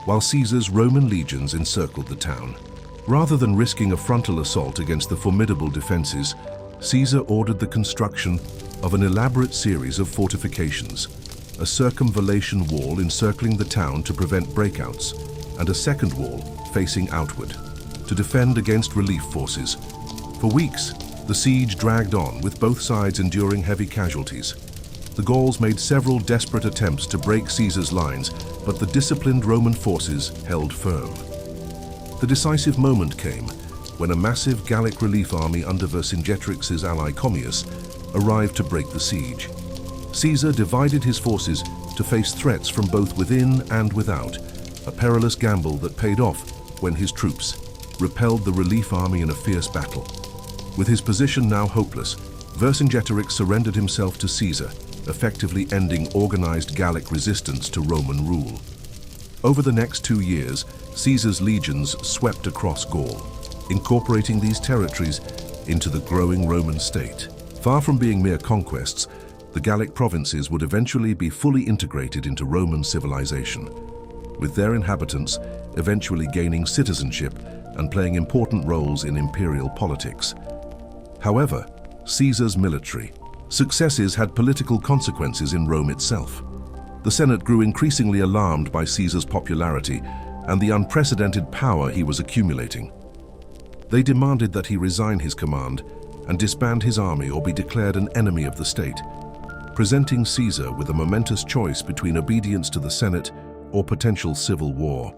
S1: while Caesar's Roman legions encircled the town. Rather than risking a frontal assault against the formidable defenses, Caesar ordered the construction of an elaborate series of fortifications, a circumvallation wall encircling the town to prevent breakouts, and a second wall facing outward to defend against relief forces. For weeks, the siege dragged on, with both sides enduring heavy casualties. The Gauls made several desperate attempts to break Caesar's lines, but the disciplined Roman forces held firm. The decisive moment came when a massive Gallic relief army under Vercingetorix's ally Commius arrived to break the siege. Caesar divided his forces to face threats from both within and without, a perilous gamble that paid off when his troops repelled the relief army in a fierce battle. With his position now hopeless, Vercingetorix surrendered himself to Caesar, effectively ending organized Gallic resistance to Roman rule. Over the next 2 years, Caesar's legions swept across Gaul, incorporating these territories into the growing Roman state. Far from being mere conquests, the Gallic provinces would eventually be fully integrated into Roman civilization, with their inhabitants eventually gaining citizenship and playing important roles in imperial politics. However, Caesar's military successes had political consequences in Rome itself. The Senate grew increasingly alarmed by Caesar's popularity and the unprecedented power he was accumulating. They demanded that he resign his command and disband his army or be declared an enemy of the state, presenting Caesar with a momentous choice between obedience to the Senate or potential civil war.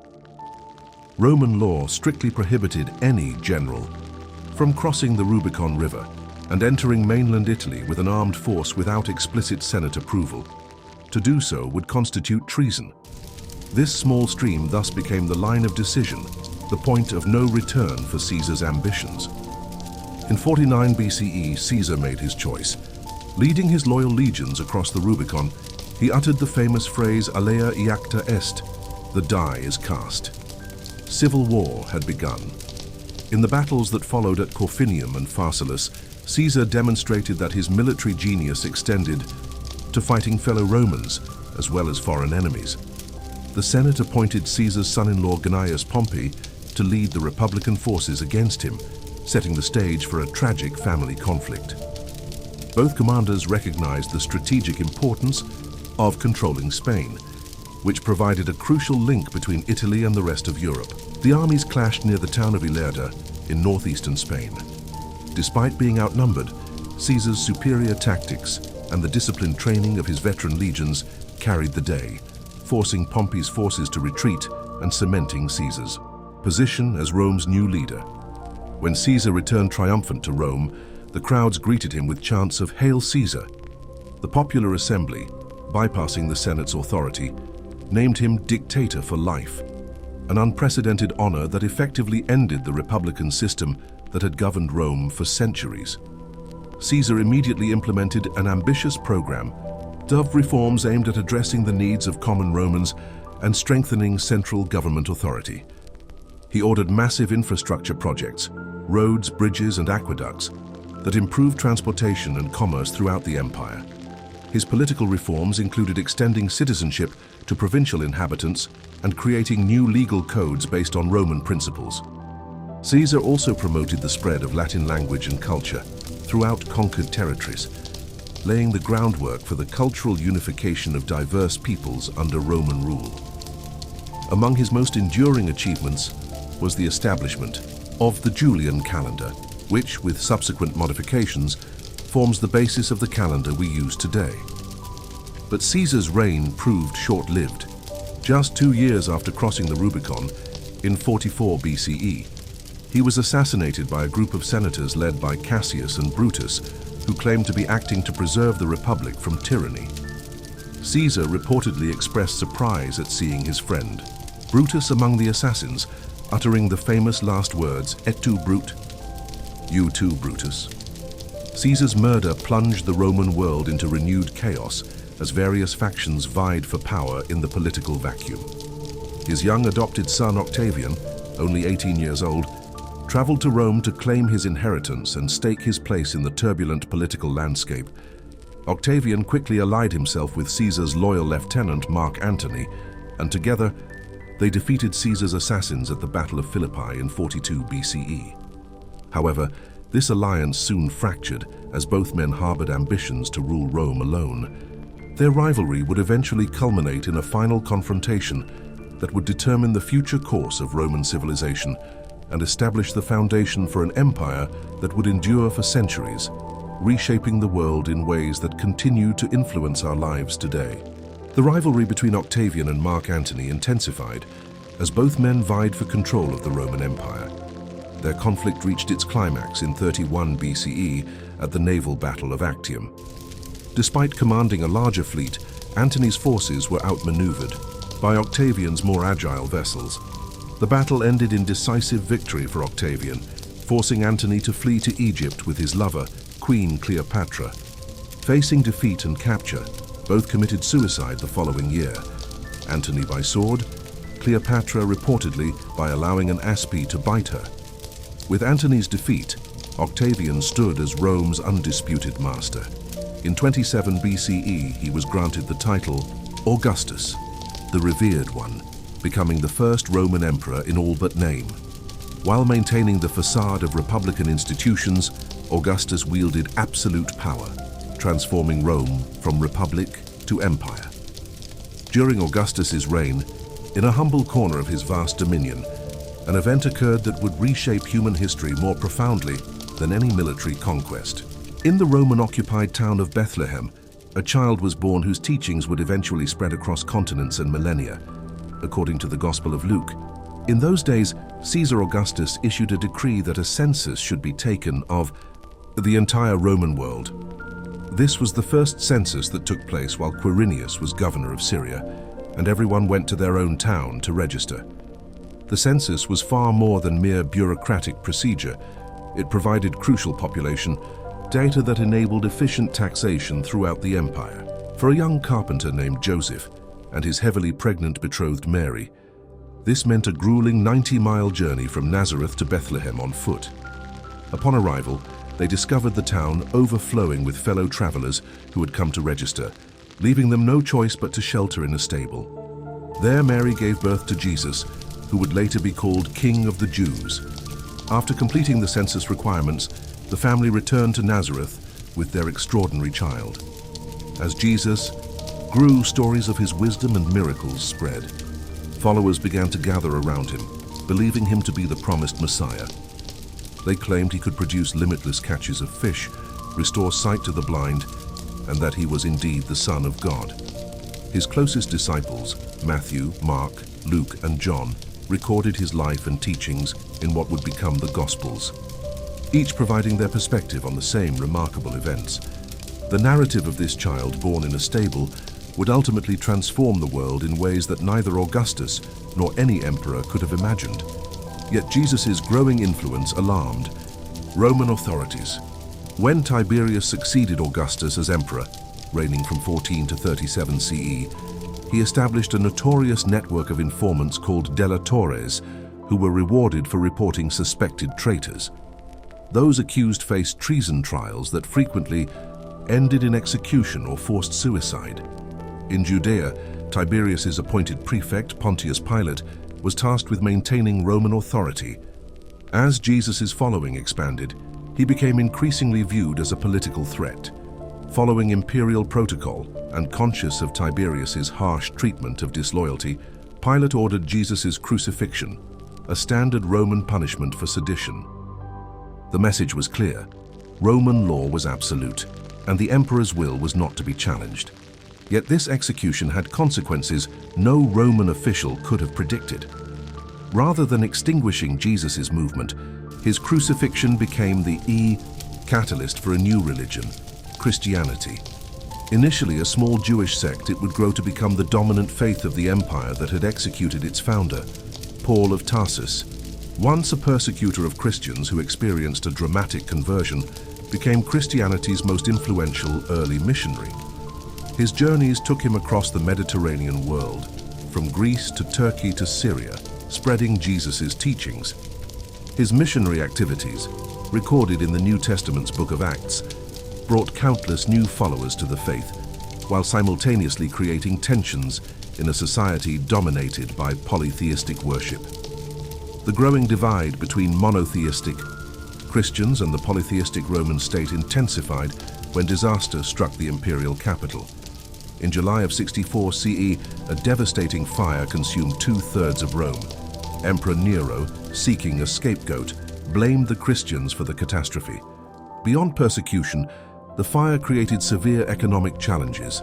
S1: Roman law strictly prohibited any general from crossing the Rubicon River and entering mainland Italy with an armed force without explicit Senate approval. To do so would constitute treason. This small stream thus became the line of decision, the point of no return for Caesar's ambitions. In 49 BCE, Caesar made his choice. Leading his loyal legions across the Rubicon, he uttered the famous phrase "Alea iacta est," the die is cast. Civil war had begun. In the battles that followed at Corfinium and Pharsalus, Caesar demonstrated that his military genius extended to fighting fellow Romans as well as foreign enemies. The Senate appointed Caesar's son-in-law Gnaeus Pompey to lead the Republican forces against him, setting the stage for a tragic family conflict. Both commanders recognized the strategic importance of controlling Spain, which provided a crucial link between Italy and the rest of Europe. The armies clashed near the town of Ilerda in northeastern Spain. Despite being outnumbered, Caesar's superior tactics and the disciplined training of his veteran legions carried the day, forcing Pompey's forces to retreat and cementing Caesar's position as Rome's new leader. When Caesar returned triumphant to Rome, the crowds greeted him with chants of "Hail Caesar!" The popular assembly, bypassing the Senate's authority, named him dictator for life, an unprecedented honor that effectively ended the republican system that had governed Rome for centuries. Caesar immediately implemented an ambitious program of reforms aimed at addressing the needs of common Romans and strengthening central government authority. He ordered massive infrastructure projects, roads, bridges, and aqueducts that improved transportation and commerce throughout the empire. His political reforms included extending citizenship to provincial inhabitants and creating new legal codes based on Roman principles. Caesar also promoted the spread of Latin language and culture throughout conquered territories, laying the groundwork for the cultural unification of diverse peoples under Roman rule. Among his most enduring achievements was the establishment of the Julian calendar, which, with subsequent modifications, forms the basis of the calendar we use today. But Caesar's reign proved short-lived. Just 2 years after crossing the Rubicon, in 44 BCE, he was assassinated by a group of senators led by Cassius and Brutus, who claimed to be acting to preserve the Republic from tyranny. Caesar reportedly expressed surprise at seeing his friend, Brutus, among the assassins, uttering the famous last words, "Et tu, Brute?" "You too, Brutus." Caesar's murder plunged the Roman world into renewed chaos as various factions vied for power in the political vacuum. His young adopted son Octavian, only 18 years old, traveled to Rome to claim his inheritance and stake his place in the turbulent political landscape. Octavian quickly allied himself with Caesar's loyal lieutenant Mark Antony, and together they defeated Caesar's assassins at the Battle of Philippi in 42 BCE. However, this alliance soon fractured as both men harbored ambitions to rule Rome alone. Their rivalry would eventually culminate in a final confrontation that would determine the future course of Roman civilization and establish the foundation for an empire that would endure for centuries, reshaping the world in ways that continue to influence our lives today. The rivalry between Octavian and Mark Antony intensified as both men vied for control of the Roman Empire. Their conflict reached its climax in 31 BCE at the naval battle of Actium. Despite commanding a larger fleet, Antony's forces were outmaneuvered by Octavian's more agile vessels. The battle ended in decisive victory for Octavian, forcing Antony to flee to Egypt with his lover, Queen Cleopatra. Facing defeat and capture, both committed suicide the following year, Antony by sword, Cleopatra reportedly by allowing an aspi to bite her. With Antony's defeat, Octavian stood as Rome's undisputed master. In 27 BCE, he was granted the title Augustus, the revered one, becoming the first Roman emperor in all but name. While maintaining the facade of republican institutions, Augustus wielded absolute power, transforming Rome from republic to empire. During Augustus's reign, in a humble corner of his vast dominion, an event occurred that would reshape human history more profoundly than any military conquest. In the Roman-occupied town of Bethlehem, a child was born whose teachings would eventually spread across continents and millennia. According to the Gospel of Luke, in those days, Caesar Augustus issued a decree that a census should be taken of the entire Roman world. This was the first census that took place while Quirinius was governor of Syria, and everyone went to their own town to register. The census was far more than mere bureaucratic procedure. It provided crucial population data that enabled efficient taxation throughout the empire. For a young carpenter named Joseph and his heavily pregnant betrothed Mary, this meant a grueling 90-mile journey from Nazareth to Bethlehem on foot. Upon arrival, they discovered the town overflowing with fellow travelers who had come to register, leaving them no choice but to shelter in a stable. There Mary gave birth to Jesus, who would later be called King of the Jews. After completing the census requirements, the family returned to Nazareth with their extraordinary child. As Jesus grew, stories of his wisdom and miracles spread. Followers began to gather around him, believing him to be the promised Messiah. They claimed he could produce limitless catches of fish, restore sight to the blind, and that he was indeed the Son of God. His closest disciples, Matthew, Mark, Luke, and John, recorded his life and teachings in what would become the Gospels, each providing their perspective on the same remarkable events. The narrative of this child born in a stable would ultimately transform the world in ways that neither Augustus nor any emperor could have imagined. Yet Jesus' growing influence alarmed Roman authorities. When Tiberius succeeded Augustus as emperor, reigning from 14 to 37 CE, he established a notorious network of informants called delatores, who were rewarded for reporting suspected traitors. Those accused faced treason trials that frequently ended in execution or forced suicide. In Judea, Tiberius's appointed prefect, Pontius Pilate, was tasked with maintaining Roman authority. As Jesus' following expanded, he became increasingly viewed as a political threat. Following imperial protocol and conscious of Tiberius's harsh treatment of disloyalty, Pilate ordered Jesus' crucifixion, a standard Roman punishment for sedition. The message was clear. Roman law was absolute, and the emperor's will was not to be challenged. Yet this execution had consequences no Roman official could have predicted. Rather than extinguishing Jesus' movement, his crucifixion became the catalyst for a new religion, Christianity. Initially a small Jewish sect, it would grow to become the dominant faith of the empire that had executed its founder, Paul of Tarsus. Once a persecutor of Christians who experienced a dramatic conversion, became Christianity's most influential early missionary. His journeys took him across the Mediterranean world, from Greece to Turkey to Syria, spreading Jesus' teachings. His missionary activities, recorded in the New Testament's book of Acts, brought countless new followers to the faith, while simultaneously creating tensions in a society dominated by polytheistic worship. The growing divide between monotheistic Christians and the polytheistic Roman state intensified when disaster struck the imperial capital. In July of 64 CE, a devastating fire consumed two-thirds of Rome. Emperor Nero, seeking a scapegoat, blamed the Christians for the catastrophe. Beyond persecution, the fire created severe economic challenges.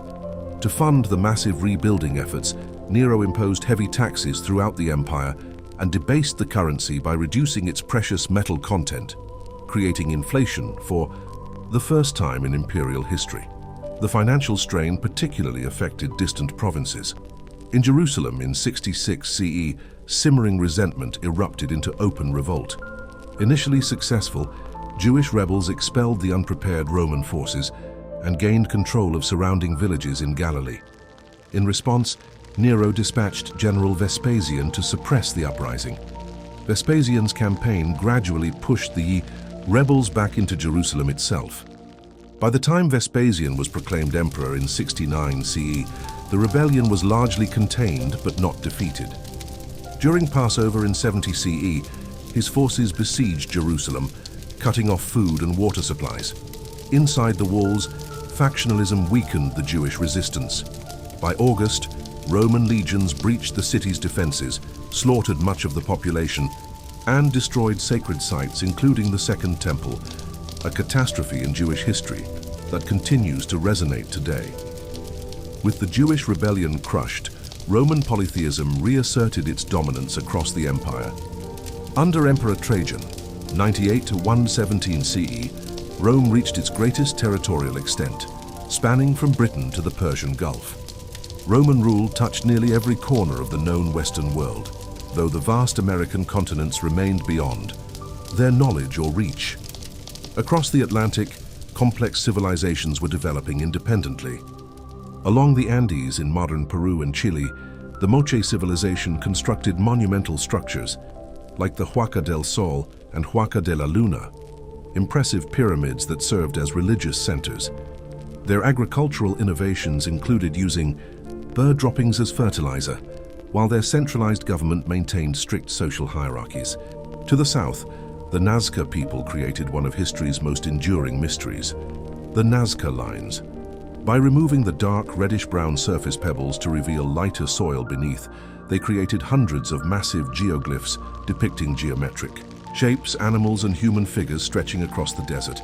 S1: To fund the massive rebuilding efforts, Nero imposed heavy taxes throughout the empire and debased the currency by reducing its precious metal content, creating inflation for the first time in imperial history. The financial strain particularly affected distant provinces. In Jerusalem in 66 CE, simmering resentment erupted into open revolt. Initially successful, Jewish rebels expelled the unprepared Roman forces and gained control of surrounding villages in Galilee. In response, Nero dispatched General Vespasian to suppress the uprising. Vespasian's campaign gradually pushed the rebels back into Jerusalem itself. By the time Vespasian was proclaimed emperor in 69 CE, the rebellion was largely contained but not defeated. During Passover in 70 CE, his forces besieged Jerusalem, cutting off food and water supplies. Inside the walls, factionalism weakened the Jewish resistance. By August, Roman legions breached the city's defenses, slaughtered much of the population, and destroyed sacred sites, including the Second Temple, a catastrophe in Jewish history that continues to resonate today. With the Jewish rebellion crushed, Roman polytheism reasserted its dominance across the empire. Under Emperor Trajan, 98 to 117 CE, Rome reached its greatest territorial extent, spanning from Britain to the Persian Gulf. Roman rule touched nearly every corner of the known Western world, though the vast American continents remained beyond their knowledge or reach. Across the Atlantic, complex civilizations were developing independently. Along the Andes in modern Peru and Chile, the Moche civilization constructed monumental structures, like the Huaca del Sol and Huaca de la Luna, impressive pyramids that served as religious centers. Their agricultural innovations included using bird droppings as fertilizer, while their centralized government maintained strict social hierarchies. To the south, the Nazca people created one of history's most enduring mysteries, the Nazca lines. By removing the dark reddish-brown surface pebbles to reveal lighter soil beneath, they created hundreds of massive geoglyphs depicting geometric shapes, animals, and human figures stretching across the desert.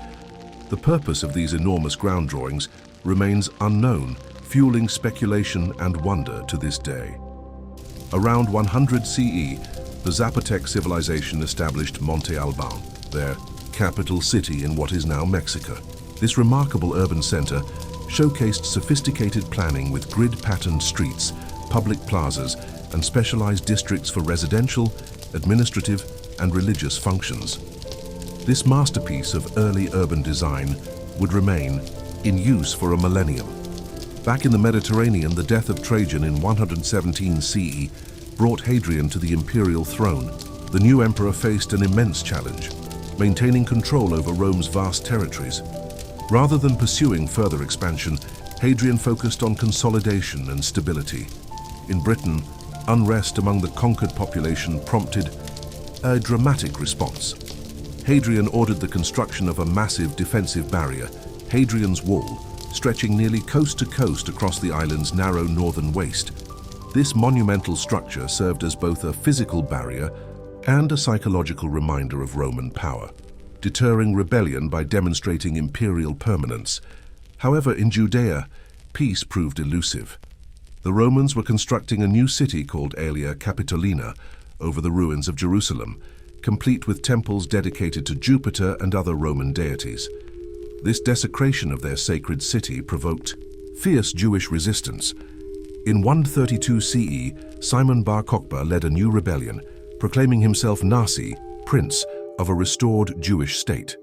S1: The purpose of these enormous ground drawings remains unknown, fueling speculation and wonder to this day. Around 100 CE, the Zapotec civilization established Monte Alban, their capital city in what is now Mexico. This remarkable urban center showcased sophisticated planning with grid-patterned streets, public plazas, and specialized districts for residential, administrative, and religious functions. This masterpiece of early urban design would remain in use for a millennium. Back in the Mediterranean, the death of Trajan in 117 CE brought Hadrian to the imperial throne. The new emperor faced an immense challenge, maintaining control over Rome's vast territories. Rather than pursuing further expansion, Hadrian focused on consolidation and stability. In Britain, unrest among the conquered population prompted a dramatic response. Hadrian ordered the construction of a massive defensive barrier, Hadrian's Wall, stretching nearly coast to coast across the island's narrow northern waist. This monumental structure served as both a physical barrier and a psychological reminder of Roman power, deterring rebellion by demonstrating imperial permanence. However, in Judea, peace proved elusive. The Romans were constructing a new city called Aelia Capitolina over the ruins of Jerusalem, complete with temples dedicated to Jupiter and other Roman deities. This desecration of their sacred city provoked fierce Jewish resistance. In 132 CE, Simon Bar Kokhba led a new rebellion, proclaiming himself Nasi, prince of a restored Jewish state.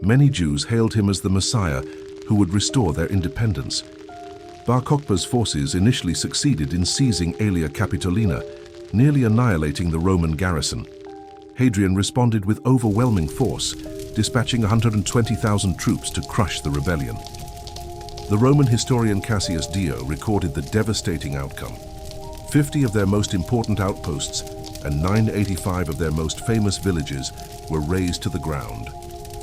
S1: Many Jews hailed him as the Messiah who would restore their independence. Bar Kokhba's forces initially succeeded in seizing Aelia Capitolina, nearly annihilating the Roman garrison. Hadrian responded with overwhelming force, dispatching 120,000 troops to crush the rebellion. The Roman historian Cassius Dio recorded the devastating outcome. 50 of their most important outposts and 985 of their most famous villages were razed to the ground.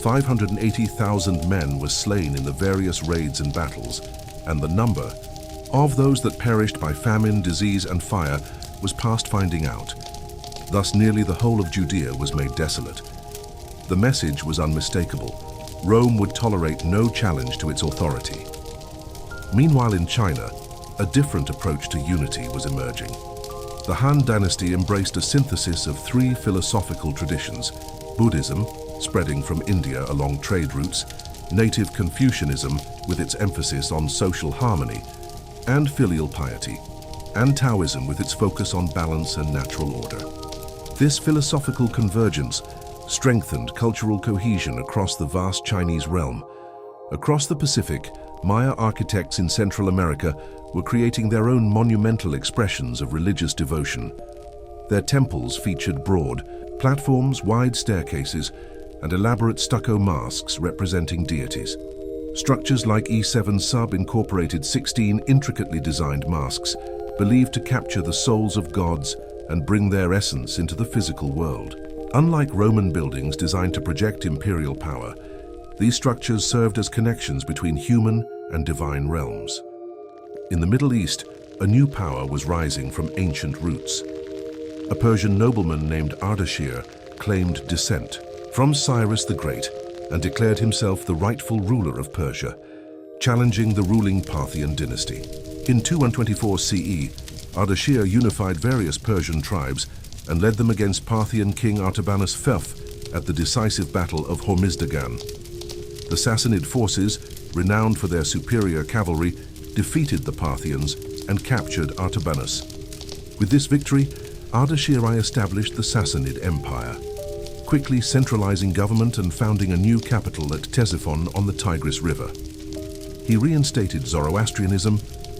S1: 580,000 men were slain in the various raids and battles, and the number of those that perished by famine, disease, and fire was past finding out. Thus, nearly the whole of Judea was made desolate. The message was unmistakable. Rome would tolerate no challenge to its authority. Meanwhile, in China, a different approach to unity was emerging. The Han Dynasty embraced a synthesis of three philosophical traditions: Buddhism, spreading from India along trade routes, native Confucianism with its emphasis on social harmony and filial piety, and Taoism with its focus on balance and natural order. This philosophical convergence strengthened cultural cohesion across the vast Chinese realm. Across the Pacific, Maya architects in Central America were creating their own monumental expressions of religious devotion. Their temples featured broad platforms, wide staircases, and elaborate stucco masks representing deities. Structures like E7 Sub incorporated 16 intricately designed masks, believed to capture the souls of gods and bring their essence into the physical world. Unlike Roman buildings designed to project imperial power, these structures served as connections between human and divine realms. In the Middle East, a new power was rising from ancient roots. A Persian nobleman named Ardashir claimed descent from Cyrus the Great and declared himself the rightful ruler of Persia, challenging the ruling Parthian dynasty. In 224 CE, Ardashir unified various Persian tribes and led them against Parthian king Artabanus IV at the decisive Battle of Hormizdagan. The Sassanid forces, renowned for their superior cavalry, defeated the Parthians and captured Artabanus. With this victory, Ardashir I established the Sassanid Empire, quickly centralizing government and founding a new capital at Ctesiphon on the Tigris River. He reinstated Zoroastrianism,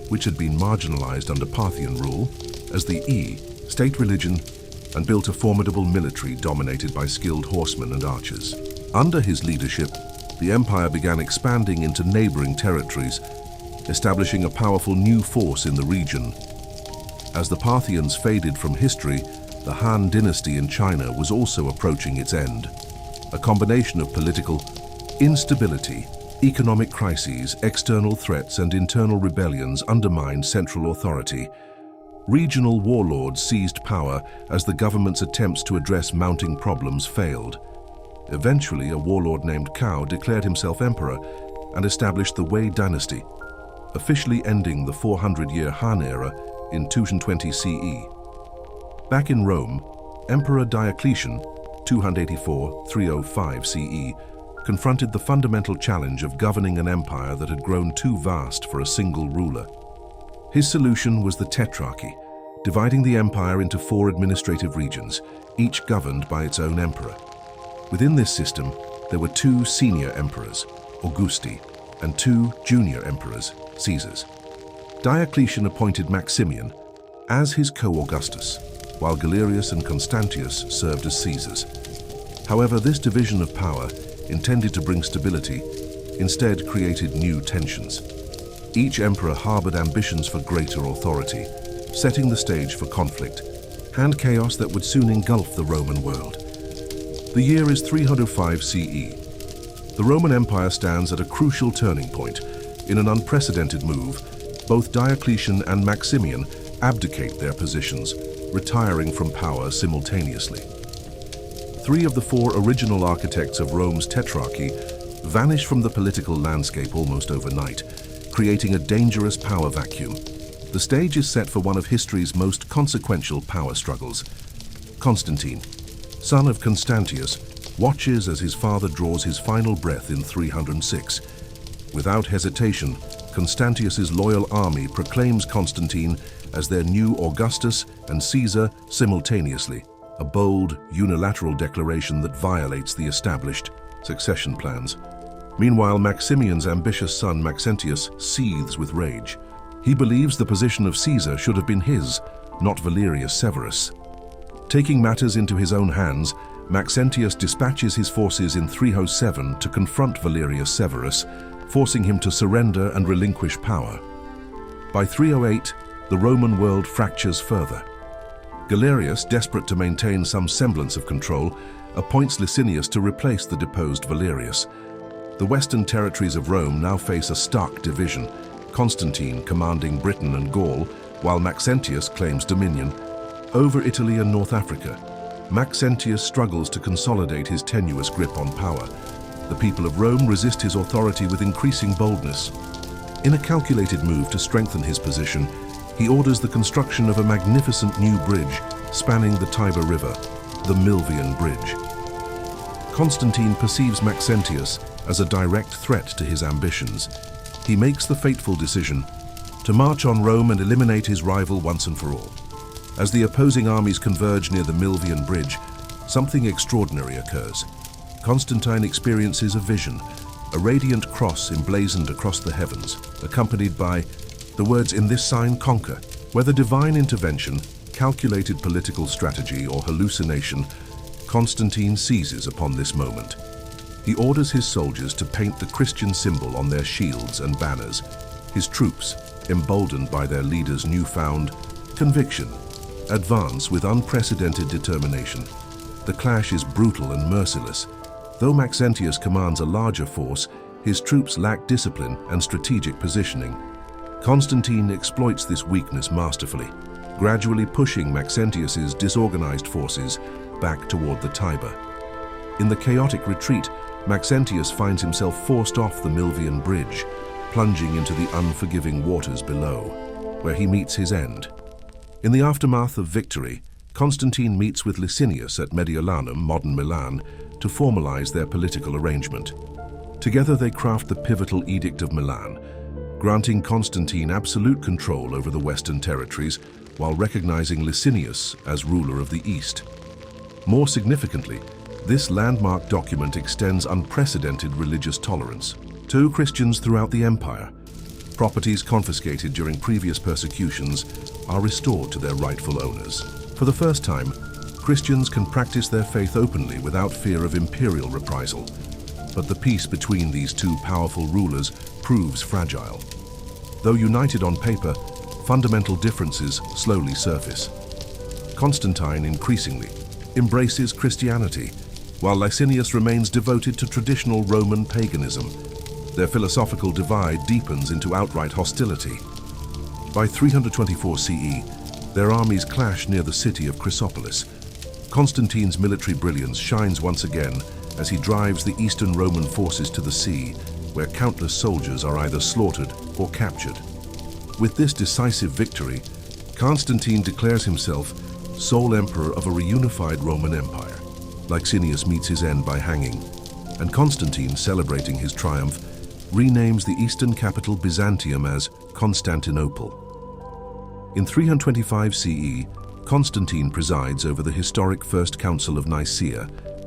S1: which had been marginalized under Parthian rule, as the state religion, and built a formidable military dominated by skilled horsemen and archers. Under his leadership, the empire began expanding into neighboring territories, establishing a powerful new force in the region. As the Parthians faded from history, the Han dynasty in China was also approaching its end. A combination of political instability, economic crises, external threats, and internal rebellions undermined central authority. Regional warlords seized power as the government's attempts to address mounting problems failed. Eventually, a warlord named Cao declared himself emperor and established the Wei dynasty, officially ending the 400-year Han era in 220 CE. Back in Rome, Emperor Diocletian, 284-305 CE, confronted the fundamental challenge of governing an empire that had grown too vast for a single ruler. His solution was the Tetrarchy, dividing the empire into 4 administrative regions, each governed by its own emperor. Within this system, there were 2 senior emperors, Augusti, and 2 junior emperors, Caesars. Diocletian appointed Maximian as his co-Augustus, while Galerius and Constantius served as Caesars. However, this division of power, intended to bring stability, instead created new tensions. Each emperor harbored ambitions for greater authority, setting the stage for conflict and chaos that would soon engulf the Roman world. The year is 305 CE. The Roman Empire stands at a crucial turning point. In an unprecedented move, both Diocletian and Maximian abdicate their positions, retiring from power simultaneously. 3 of the 4 original architects of Rome's Tetrarchy vanish from the political landscape almost overnight, creating a dangerous power vacuum. The stage is set for one of history's most consequential power struggles. Constantine, son of Constantius, watches as his father draws his final breath in 306. Without hesitation, Constantius's loyal army proclaims Constantine as their new Augustus and Caesar simultaneously, a bold, unilateral declaration that violates the established succession plans. Meanwhile, Maximian's ambitious son Maxentius seethes with rage. He believes the position of Caesar should have been his, not Valerius Severus. Taking matters into his own hands, Maxentius dispatches his forces in 307 to confront Valerius Severus, forcing him to surrender and relinquish power. By 308, the Roman world fractures further. Galerius, desperate to maintain some semblance of control, appoints Licinius to replace the deposed Valerius. The western territories of Rome now face a stark division, Constantine commanding Britain and Gaul, while Maxentius claims dominion over Italy and North Africa. Maxentius struggles to consolidate his tenuous grip on power. The people of Rome resist his authority with increasing boldness. In a calculated move to strengthen his position, he orders the construction of a magnificent new bridge spanning the Tiber River, the Milvian Bridge. Constantine perceives Maxentius as a direct threat to his ambitions. He makes the fateful decision to march on Rome and eliminate his rival once and for all. As the opposing armies converge near the Milvian Bridge, something extraordinary occurs. Constantine experiences a vision, a radiant cross emblazoned across the heavens, accompanied by the words, "In this sign conquer." Whether divine intervention, calculated political strategy, or hallucination, Constantine seizes upon this moment. He orders his soldiers to paint the Christian symbol on their shields and banners. His troops, emboldened by their leader's newfound conviction, advance with unprecedented determination. The clash is brutal and merciless. Though Maxentius commands a larger force, his troops lack discipline and strategic positioning. Constantine exploits this weakness masterfully, gradually pushing Maxentius's disorganized forces back toward the Tiber. In the chaotic retreat, Maxentius finds himself forced off the Milvian Bridge, plunging into the unforgiving waters below, where he meets his end. In the aftermath of victory, Constantine meets with Licinius at Mediolanum, modern Milan, to formalize their political arrangement. Together they craft the pivotal Edict of Milan, granting Constantine absolute control over the Western territories while recognizing Licinius as ruler of the East. More significantly, this landmark document extends unprecedented religious tolerance to Christians throughout the empire. Properties confiscated during previous persecutions are restored to their rightful owners. For the first time, Christians can practice their faith openly without fear of imperial reprisal. But the peace between these two powerful rulers proves fragile. Though united on paper, fundamental differences slowly surface. Constantine increasingly embraces Christianity, while Licinius remains devoted to traditional Roman paganism. Their philosophical divide deepens into outright hostility. By 324 CE, their armies clash near the city of Chrysopolis. Constantine's military brilliance shines once again as he drives the Eastern Roman forces to the sea, where countless soldiers are either slaughtered or captured. With this decisive victory, Constantine declares himself sole emperor of a reunified Roman Empire. Licinius meets his end by hanging, and Constantine, celebrating his triumph, renames the eastern capital Byzantium as Constantinople. In 325 CE, Constantine presides over the historic First Council of Nicaea,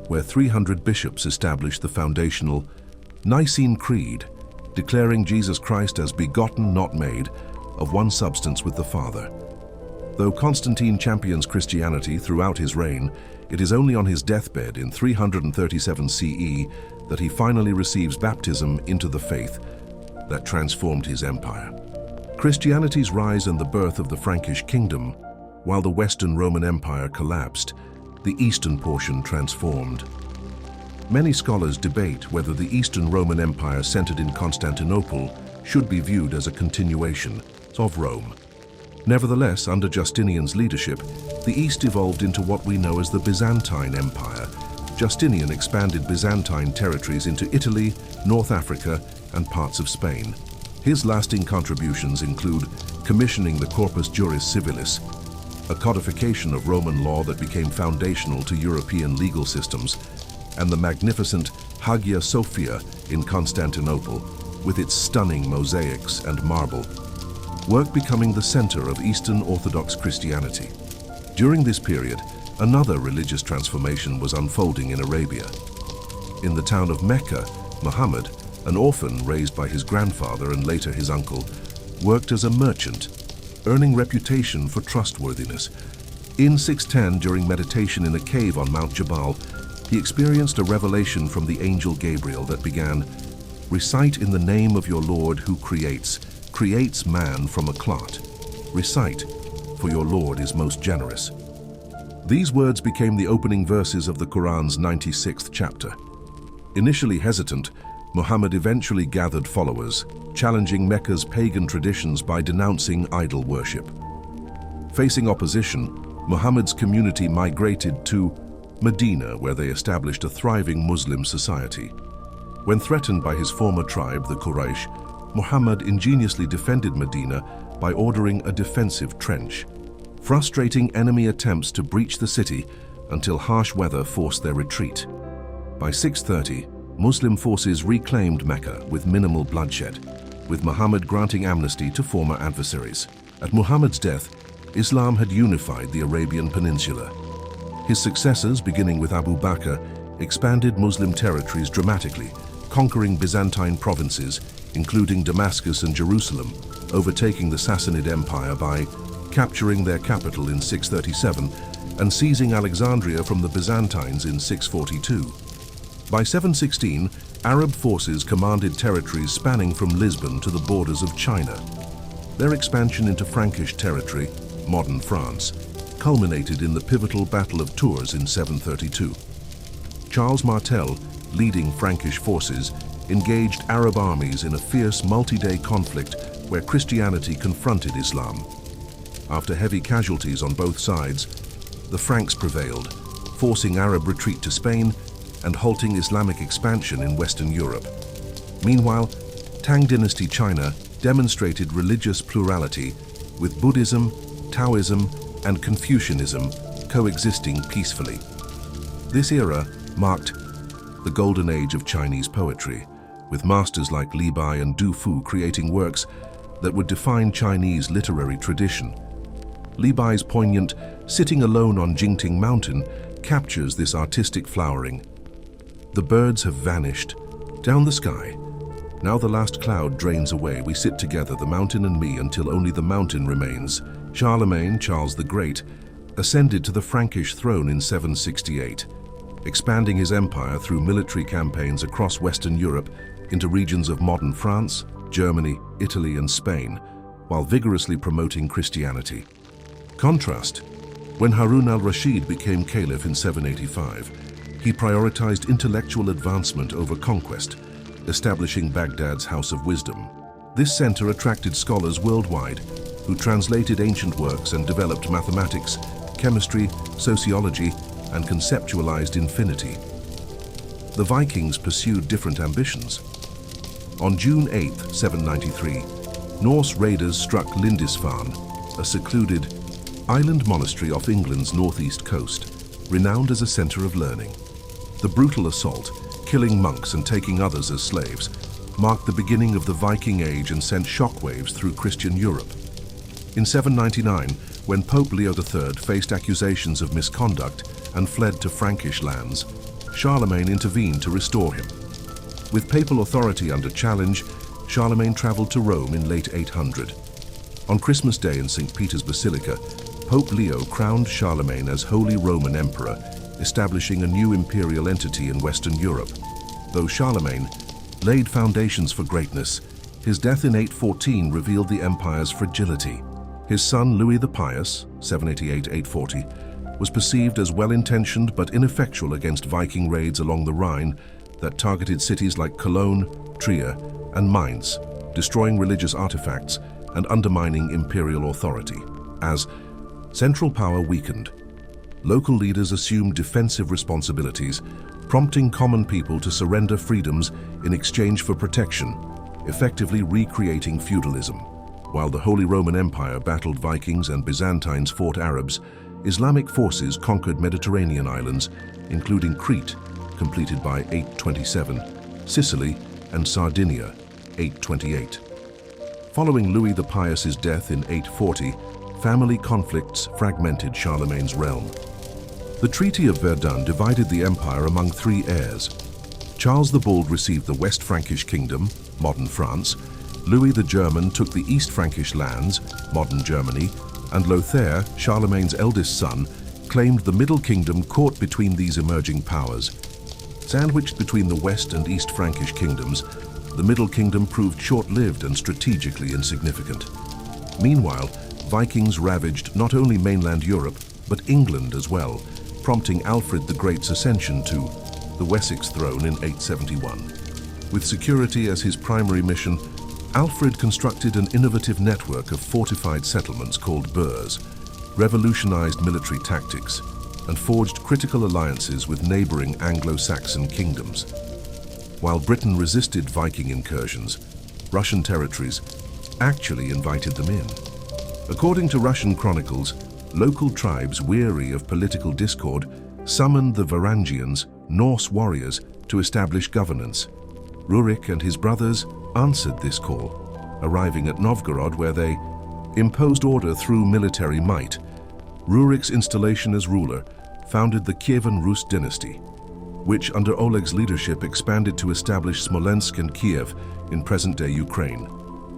S1: where 300 bishops established the foundational Nicene Creed, declaring Jesus Christ as begotten, not made, of one substance with the Father. Though Constantine champions Christianity throughout his reign, it is only on his deathbed in 337 CE that he finally receives baptism into the faith that transformed his empire. Christianity's rise and the birth of the Frankish kingdom, while the Western Roman Empire collapsed, the eastern portion transformed. Many scholars debate whether the Eastern Roman Empire centered in Constantinople should be viewed as a continuation of Rome. Nevertheless, under Justinian's leadership, the East evolved into what we know as the Byzantine Empire. Justinian expanded Byzantine territories into Italy, North Africa, and parts of Spain. His lasting contributions include commissioning the Corpus Juris Civilis, a codification of Roman law that became foundational to European legal systems, and the magnificent Hagia Sophia in Constantinople, with its stunning mosaics and marble, work becoming the center of Eastern Orthodox Christianity. During this period, another religious transformation was unfolding in Arabia. In the town of Mecca, Muhammad, an orphan raised by his grandfather and later his uncle, worked as a merchant, earning reputation for trustworthiness. In 610, during meditation in a cave on Mount Jabal, he experienced a revelation from the angel Gabriel that began, "Recite in the name of your Lord who creates man from a clot. Recite, for your Lord is most generous." These words became the opening verses of the Quran's 96th chapter. Initially hesitant, Muhammad eventually gathered followers, challenging Mecca's pagan traditions by denouncing idol worship. Facing opposition, Muhammad's community migrated to Medina, where they established a thriving Muslim society. When threatened by his former tribe, the Quraysh, Muhammad ingeniously defended Medina by ordering a defensive trench, frustrating enemy attempts to breach the city until harsh weather forced their retreat. By 630, Muslim forces reclaimed Mecca with minimal bloodshed, with Muhammad granting amnesty to former adversaries. At Muhammad's death, Islam had unified the Arabian Peninsula. His successors, beginning with Abu Bakr, expanded Muslim territories dramatically, conquering Byzantine provinces, including Damascus and Jerusalem, overtaking the Sassanid Empire by capturing their capital in 637 and seizing Alexandria from the Byzantines in 642. By 716, Arab forces commanded territories spanning from Lisbon to the borders of China. Their expansion into Frankish territory, modern France, culminated in the pivotal Battle of Tours in 732. Charles Martel, leading Frankish forces, engaged Arab armies in a fierce multi-day conflict where Christianity confronted Islam. After heavy casualties on both sides, the Franks prevailed, forcing Arab retreat to Spain and halting Islamic expansion in Western Europe. Meanwhile, Tang Dynasty China demonstrated religious plurality, with Buddhism, Taoism, and Confucianism coexisting peacefully. This era marked the golden age of Chinese poetry, with masters like Li Bai and Du Fu creating works that would define Chinese literary tradition. Li Bai's poignant "Sitting Alone on Jingting Mountain" captures this artistic flowering. The birds have vanished. Down the sky. Now the last cloud drains away. We sit together, the mountain and me, until only the mountain remains. Charlemagne, Charles the Great, ascended to the Frankish throne in 768, expanding his empire through military campaigns across Western Europe into regions of modern France, Germany, Italy, and Spain, while vigorously promoting Christianity. Contrast: when Harun al-Rashid became caliph in 785, he prioritized intellectual advancement over conquest, establishing Baghdad's House of Wisdom. This center attracted scholars worldwide who translated ancient works and developed mathematics, chemistry, sociology, and conceptualized infinity. The Vikings pursued different ambitions. On June 8, 793, Norse raiders struck Lindisfarne, a secluded island monastery off England's northeast coast, renowned as a center of learning. The brutal assault, killing monks and taking others as slaves, marked the beginning of the Viking Age and sent shockwaves through Christian Europe. In 799, when Pope Leo III faced accusations of misconduct and fled to Frankish lands, Charlemagne intervened to restore him. With papal authority under challenge, Charlemagne traveled to Rome in late 800. On Christmas Day in St. Peter's Basilica, Pope Leo crowned Charlemagne as Holy Roman Emperor, establishing a new imperial entity in Western Europe. Though Charlemagne laid foundations for greatness, his death in 814 revealed the empire's fragility. His son Louis the Pious, 788-840, was perceived as well-intentioned but ineffectual against Viking raids along the Rhine that targeted cities like Cologne, Trier, and Mainz, destroying religious artifacts and undermining imperial authority. As central power weakened, local leaders assumed defensive responsibilities, prompting common people to surrender freedoms in exchange for protection, effectively recreating feudalism. While the Holy Roman Empire battled Vikings and Byzantines fought Arabs, Islamic forces conquered Mediterranean islands, including Crete, completed by 827, Sicily, and Sardinia, 828. Following Louis the Pious's death in 840, family conflicts fragmented Charlemagne's realm. The Treaty of Verdun divided the empire among three heirs. Charles the Bald received the West Frankish Kingdom, modern France. Louis the German took the East Frankish lands, modern Germany, and Lothair, Charlemagne's eldest son, claimed the Middle Kingdom caught between these emerging powers. Sandwiched between the West and East Frankish kingdoms, the Middle Kingdom proved short-lived and strategically insignificant. Meanwhile, Vikings ravaged not only mainland Europe, but England as well, prompting Alfred the Great's ascension to the Wessex throne in 871. With security as his primary mission, Alfred constructed an innovative network of fortified settlements called burhs, revolutionized military tactics, and forged critical alliances with neighboring Anglo-Saxon kingdoms. While Britain resisted Viking incursions, Russian territories actually invited them in. According to Russian chronicles, local tribes weary of political discord summoned the Varangians, Norse warriors, to establish governance. Rurik and his brothers answered this call, arriving at Novgorod where they imposed order through military might. Rurik's installation as ruler founded the Kievan Rus dynasty, which under Oleg's leadership expanded to establish Smolensk and Kiev in present-day Ukraine,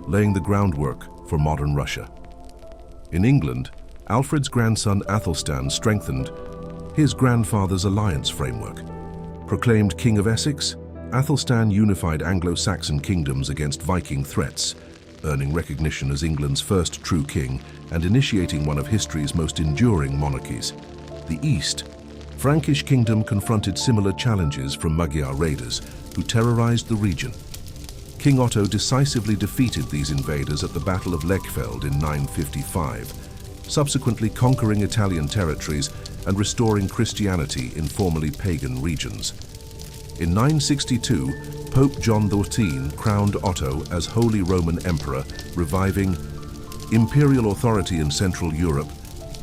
S1: laying the groundwork for modern Russia. In England, Alfred's grandson Athelstan strengthened his grandfather's alliance framework. Proclaimed King of Essex, Athelstan unified Anglo-Saxon kingdoms against Viking threats, earning recognition as England's first true king and initiating one of history's most enduring monarchies. The East, Frankish kingdom confronted similar challenges from Magyar raiders who terrorized the region. King Otto decisively defeated these invaders at the Battle of Lechfeld in 955, subsequently conquering Italian territories and restoring Christianity in formerly pagan regions. In 962, Pope John XIII crowned Otto as Holy Roman Emperor, reviving imperial authority in Central Europe.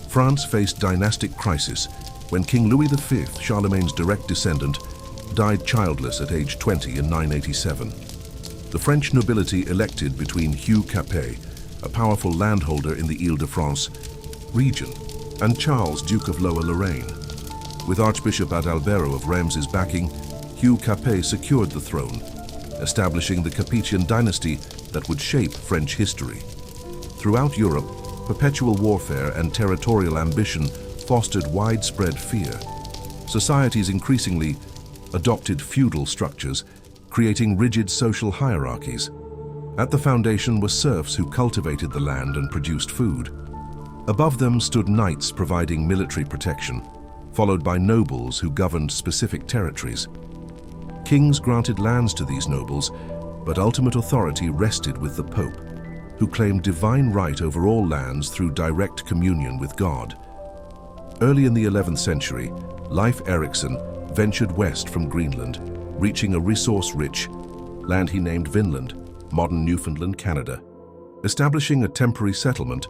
S1: France faced dynastic crisis when King Louis V, Charlemagne's direct descendant, died childless at age 20 in 987. The French nobility elected between Hugh Capet, a powerful landholder in the Île-de-France region, and Charles, Duke of Lower Lorraine. With Archbishop Adalbero of Reims' backing, Hugh Capet secured the throne, establishing the Capetian dynasty that would shape French history. Throughout Europe, perpetual warfare and territorial ambition fostered widespread fear. Societies increasingly adopted feudal structures, creating rigid social hierarchies. At the foundation were serfs who cultivated the land and produced food. Above them stood knights providing military protection, followed by nobles who governed specific territories. Kings granted lands to these nobles, but ultimate authority rested with the Pope, who claimed divine right over all lands through direct communion with God. Early in the 11th century, Leif Erikson ventured west from Greenland, reaching a resource-rich land he named Vinland, modern Newfoundland, Canada. Establishing a temporary settlement,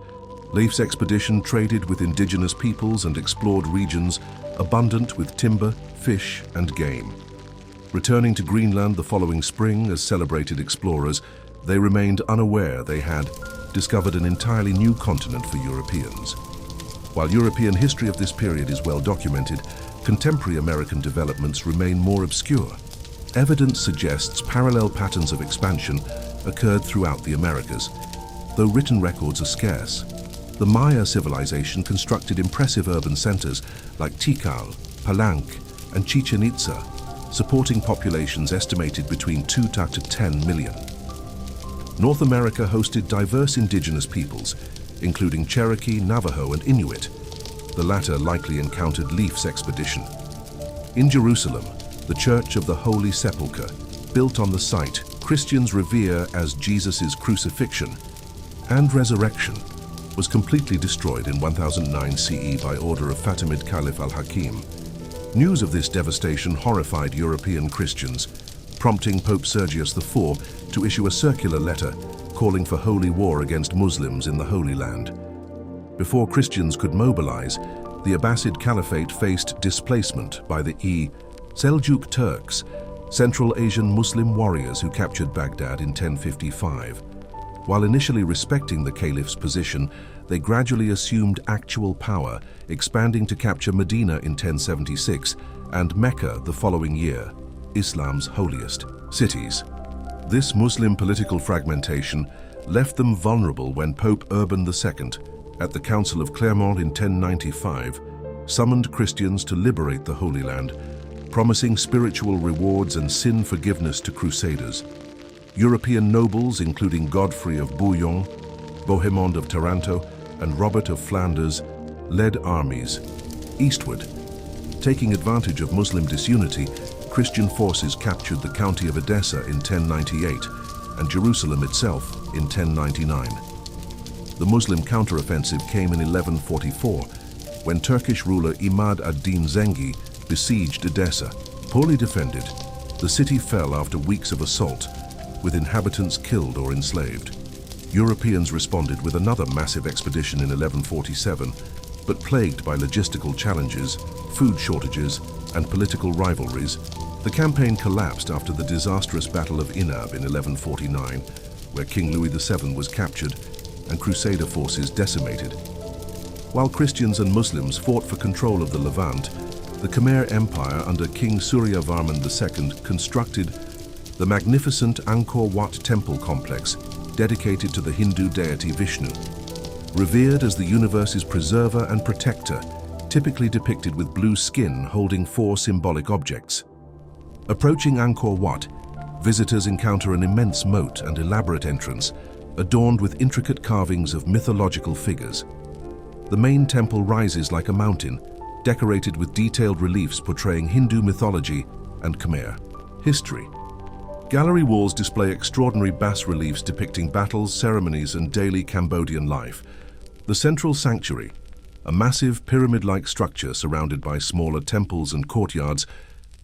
S1: Leif's expedition traded with indigenous peoples and explored regions abundant with timber, fish, and game. Returning to Greenland the following spring as celebrated explorers, they remained unaware they had discovered an entirely new continent for Europeans. While European history of this period is well documented, contemporary American developments remain more obscure. Evidence suggests parallel patterns of expansion occurred throughout the Americas, though written records are scarce. The Maya civilization constructed impressive urban centers like Tikal, Palenque, and Chichen Itza, supporting populations estimated between 2 to 10 million. North America hosted diverse indigenous peoples, including Cherokee, Navajo, and Inuit. The latter likely encountered Leif's expedition. In Jerusalem, the Church of the Holy Sepulchre, built on the site Christians revere as Jesus' crucifixion and resurrection, was completely destroyed in 1009 CE by order of Fatimid Caliph al-Hakim. News of this devastation horrified European Christians, prompting Pope Sergius IV to issue a circular letter calling for holy war against Muslims in the Holy Land. Before Christians could mobilize, the Abbasid Caliphate faced displacement by the Seljuk Turks, Central Asian Muslim warriors who captured Baghdad in 1055. While initially respecting the caliph's position, they gradually assumed actual power, expanding to capture Medina in 1076 and Mecca the following year, Islam's holiest cities. This Muslim political fragmentation left them vulnerable when Pope Urban II, at the Council of Clermont in 1095, summoned Christians to liberate the Holy Land, promising spiritual rewards and sin forgiveness to crusaders. European nobles, including Godfrey of Bouillon, Bohemond of Taranto, and Robert of Flanders, led armies eastward. Taking advantage of Muslim disunity, Christian forces captured the county of Edessa in 1098 and Jerusalem itself in 1099. The Muslim counteroffensive came in 1144 when Turkish ruler Imad ad-Din Zengi besieged Edessa. Poorly defended, the city fell after weeks of assault, with inhabitants killed or enslaved. Europeans responded with another massive expedition in 1147, but plagued by logistical challenges, food shortages, and political rivalries, the campaign collapsed after the disastrous Battle of Inab in 1149, where King Louis VII was captured and Crusader forces decimated. While Christians and Muslims fought for control of the Levant, the Khmer Empire under King Suryavarman II constructed the magnificent Angkor Wat temple complex dedicated to the Hindu deity Vishnu. Revered as the universe's preserver and protector, typically depicted with blue skin holding 4 symbolic objects. Approaching Angkor Wat, visitors encounter an immense moat and elaborate entrance, adorned with intricate carvings of mythological figures. The main temple rises like a mountain, decorated with detailed reliefs portraying Hindu mythology and Khmer history. Gallery walls display extraordinary bas-reliefs depicting battles, ceremonies, and daily Cambodian life. The central sanctuary, a massive pyramid-like structure surrounded by smaller temples and courtyards,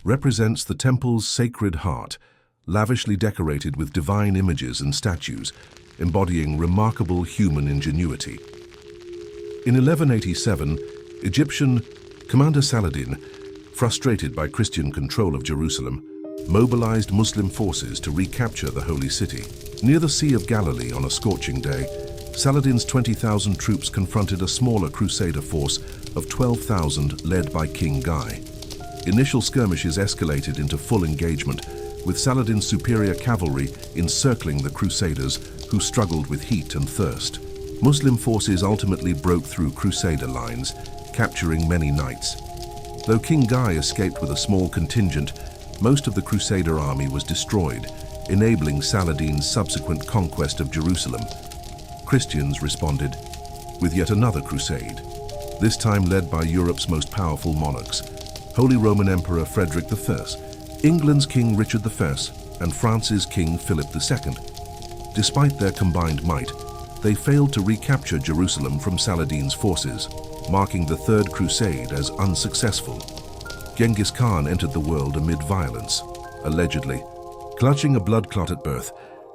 S1: represents the temple's sacred heart, lavishly decorated with divine images and statues, embodying remarkable human ingenuity. In 1187, Egyptian Commander Saladin, frustrated by Christian control of Jerusalem, mobilized Muslim forces to recapture the holy city. Near the Sea of Galilee on a scorching day, Saladin's 20,000 troops confronted a smaller crusader force of 12,000 led by King Guy. Initial skirmishes escalated into full engagement, with Saladin's superior cavalry encircling the crusaders who struggled with heat and thirst. Muslim forces ultimately broke through crusader lines, capturing many knights. Though King Guy escaped with a small contingent, most of the crusader army was destroyed, enabling Saladin's subsequent conquest of Jerusalem. Christians responded with yet another crusade, this time led by Europe's most powerful monarchs, Holy Roman Emperor Frederick I, England's King Richard I, and France's King Philip II. Despite their combined might, they failed to recapture Jerusalem from Saladin's forces, marking the Third Crusade as unsuccessful. Genghis Khan entered the world amid violence, allegedly, clutching a blood clot at birth,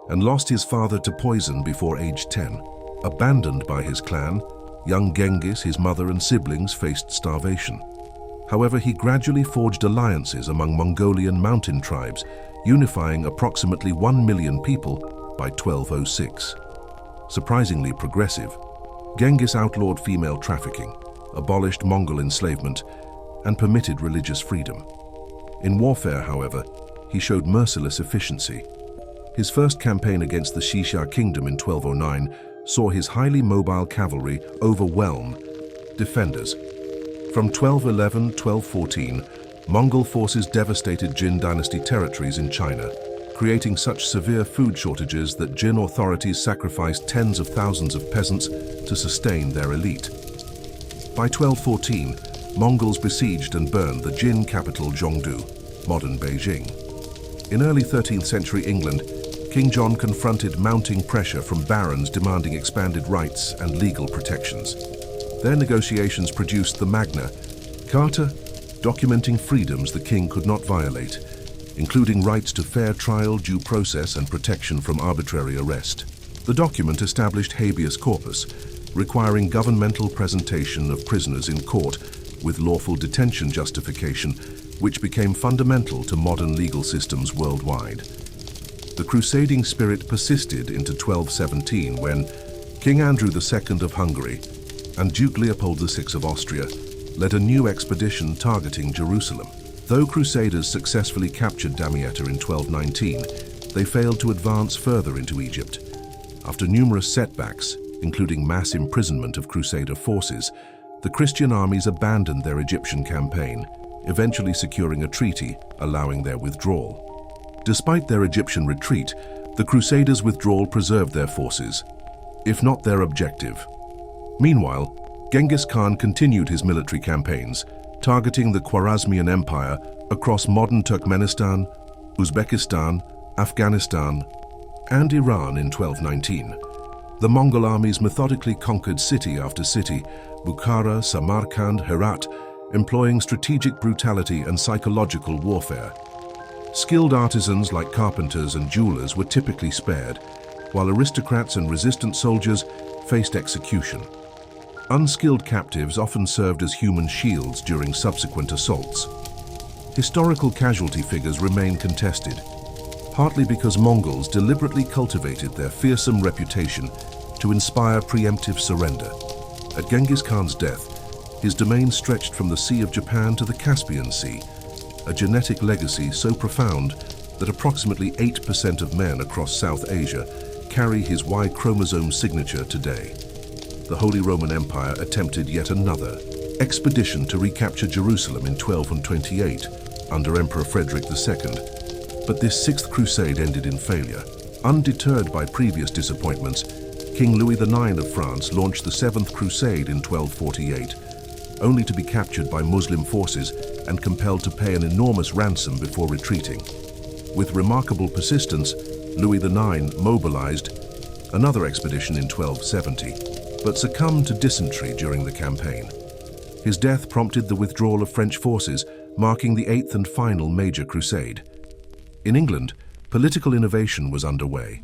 S1: and lost his father to poison before age 10. Abandoned by his clan, young Genghis, his mother and siblings faced starvation. However, he gradually forged alliances among Mongolian mountain tribes, unifying approximately 1 million people by 1206. Surprisingly progressive, Genghis outlawed female trafficking, abolished Mongol enslavement, and permitted religious freedom. In warfare, however, he showed merciless efficiency. His first campaign against the Xixia kingdom in 1209 saw his highly mobile cavalry overwhelm defenders. From 1211-1214, Mongol forces devastated Jin dynasty territories in China, creating such severe food shortages that Jin authorities sacrificed tens of thousands of peasants to sustain their elite. By 1214, Mongols besieged and burned the Jin capital Zhongdu, modern Beijing. In early 13th century England, King John confronted mounting pressure from barons demanding expanded rights and legal protections. Their negotiations produced the Magna Carta, documenting freedoms the king could not violate, including rights to fair trial, due process, and protection from arbitrary arrest. The document established habeas corpus, requiring governmental presentation of prisoners in court with lawful detention justification, which became fundamental to modern legal systems worldwide. The crusading spirit persisted into 1217 when King Andrew II of Hungary and Duke Leopold VI of Austria led a new expedition targeting Jerusalem. Though crusaders successfully captured Damietta in 1219, they failed to advance further into Egypt. After numerous setbacks, including mass imprisonment of crusader forces, the Christian armies abandoned their Egyptian campaign, eventually securing a treaty allowing their withdrawal. Despite their Egyptian retreat, the Crusaders' withdrawal preserved their forces, if not their objective. Meanwhile, Genghis Khan continued his military campaigns, targeting the Khwarezmian Empire across modern Turkmenistan, Uzbekistan, Afghanistan, and Iran in 1219. The Mongol armies methodically conquered city after city, Bukhara, Samarkand, Herat, employing strategic brutality and psychological warfare. Skilled artisans like carpenters and jewelers were typically spared, while aristocrats and resistant soldiers faced execution. Unskilled captives often served as human shields during subsequent assaults. Historical casualty figures remain contested, partly because Mongols deliberately cultivated their fearsome reputation to inspire preemptive surrender. At Genghis Khan's death, his domain stretched from the Sea of Japan to the Caspian Sea, a genetic legacy so profound that approximately 8% of men across South Asia carry his Y chromosome signature today. The Holy Roman Empire attempted yet another expedition to recapture Jerusalem in 1228 under Emperor Frederick II, but this Sixth Crusade ended in failure. Undeterred by previous disappointments, King Louis IX of France launched the Seventh Crusade in 1248, only to be captured by Muslim forces and compelled to pay an enormous ransom before retreating. With remarkable persistence, Louis IX mobilized another expedition in 1270, but succumbed to dysentery during the campaign. His death prompted the withdrawal of French forces, marking the eighth and final major crusade. In England, political innovation was underway.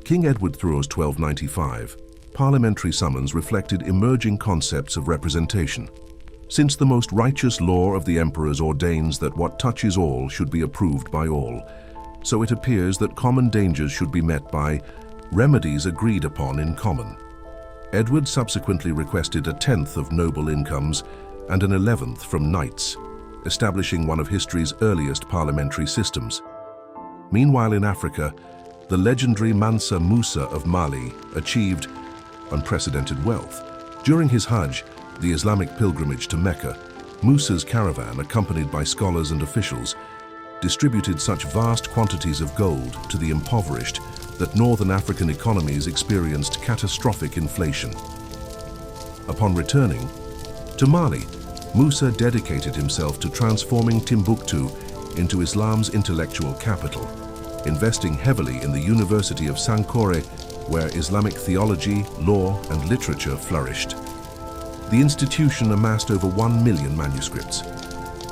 S1: King Edward III's 1295 parliamentary summons reflected emerging concepts of representation. Since the most righteous law of the emperors ordains that what touches all should be approved by all, so it appears that common dangers should be met by remedies agreed upon in common. Edward subsequently requested a tenth of noble incomes and an 11th from knights, establishing one of history's earliest parliamentary systems. Meanwhile in Africa, the legendary Mansa Musa of Mali achieved unprecedented wealth. During his Hajj, the Islamic pilgrimage to Mecca, Musa's caravan, accompanied by scholars and officials, distributed such vast quantities of gold to the impoverished that northern African economies experienced catastrophic inflation. Upon returning to Mali, Musa dedicated himself to transforming Timbuktu into Islam's intellectual capital, investing heavily in the University of Sankore, where Islamic theology, law, and literature flourished. The institution amassed over 1 million manuscripts.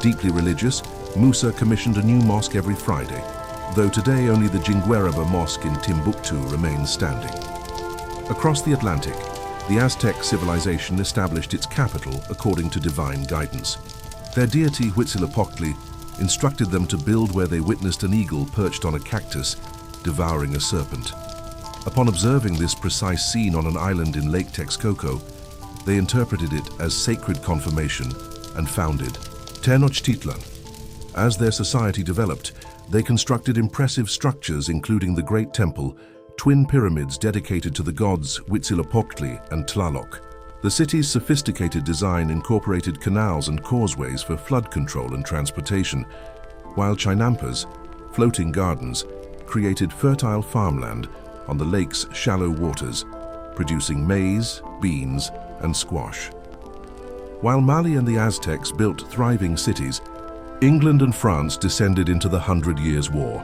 S1: Deeply religious, Musa commissioned a new mosque every Friday, though today only the Jingueraba Mosque in Timbuktu remains standing. Across the Atlantic, the Aztec civilization established its capital according to divine guidance. Their deity Huitzilopochtli instructed them to build where they witnessed an eagle perched on a cactus, devouring a serpent. Upon observing this precise scene on an island in Lake Texcoco, they interpreted it as sacred confirmation and founded Tenochtitlan. As their society developed, they constructed impressive structures including the Great Temple, twin pyramids dedicated to the gods Huitzilopochtli and Tlaloc. The city's sophisticated design incorporated canals and causeways for flood control and transportation, while Chinampas, floating gardens, created fertile farmland on the lake's shallow waters, producing maize, beans, and squash. While Mali and the Aztecs built thriving cities, England and France descended into the 100 Years' War.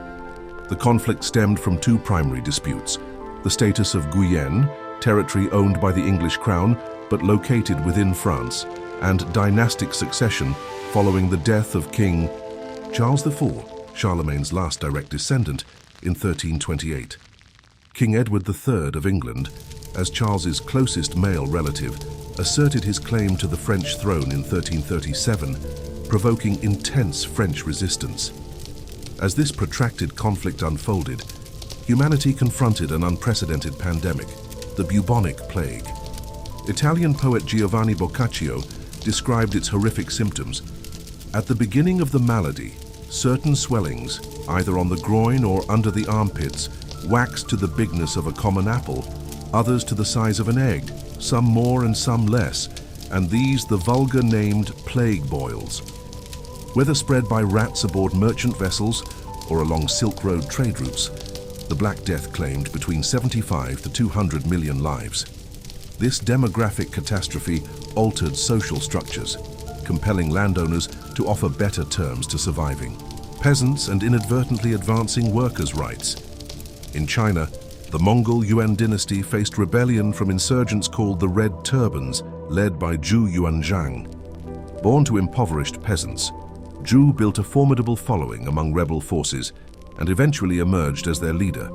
S1: The conflict stemmed from two primary disputes: the status of Guyenne, territory owned by the English crown but located within France, and dynastic succession following the death of King Charles IV, Charlemagne's last direct descendant, in 1328. King Edward III of England, as Charles's closest male relative, asserted his claim to the French throne in 1337, provoking intense French resistance. As this protracted conflict unfolded, humanity confronted an unprecedented pandemic, the bubonic plague. Italian poet Giovanni Boccaccio described its horrific symptoms. At the beginning of the malady, certain swellings, either on the groin or under the armpits, waxed to the bigness of a common apple, others to the size of an egg, some more and some less, and these the vulgar named plague boils. Whether spread by rats aboard merchant vessels or along Silk Road trade routes, the Black Death claimed between 75 to 200 million lives. This demographic catastrophe altered social structures, compelling landowners to offer better terms to surviving peasants and inadvertently advancing workers' rights. In China, the Mongol Yuan dynasty faced rebellion from insurgents called the Red Turbans, led by Zhu Yuanzhang. Born to impoverished peasants, Zhu built a formidable following among rebel forces and eventually emerged as their leader.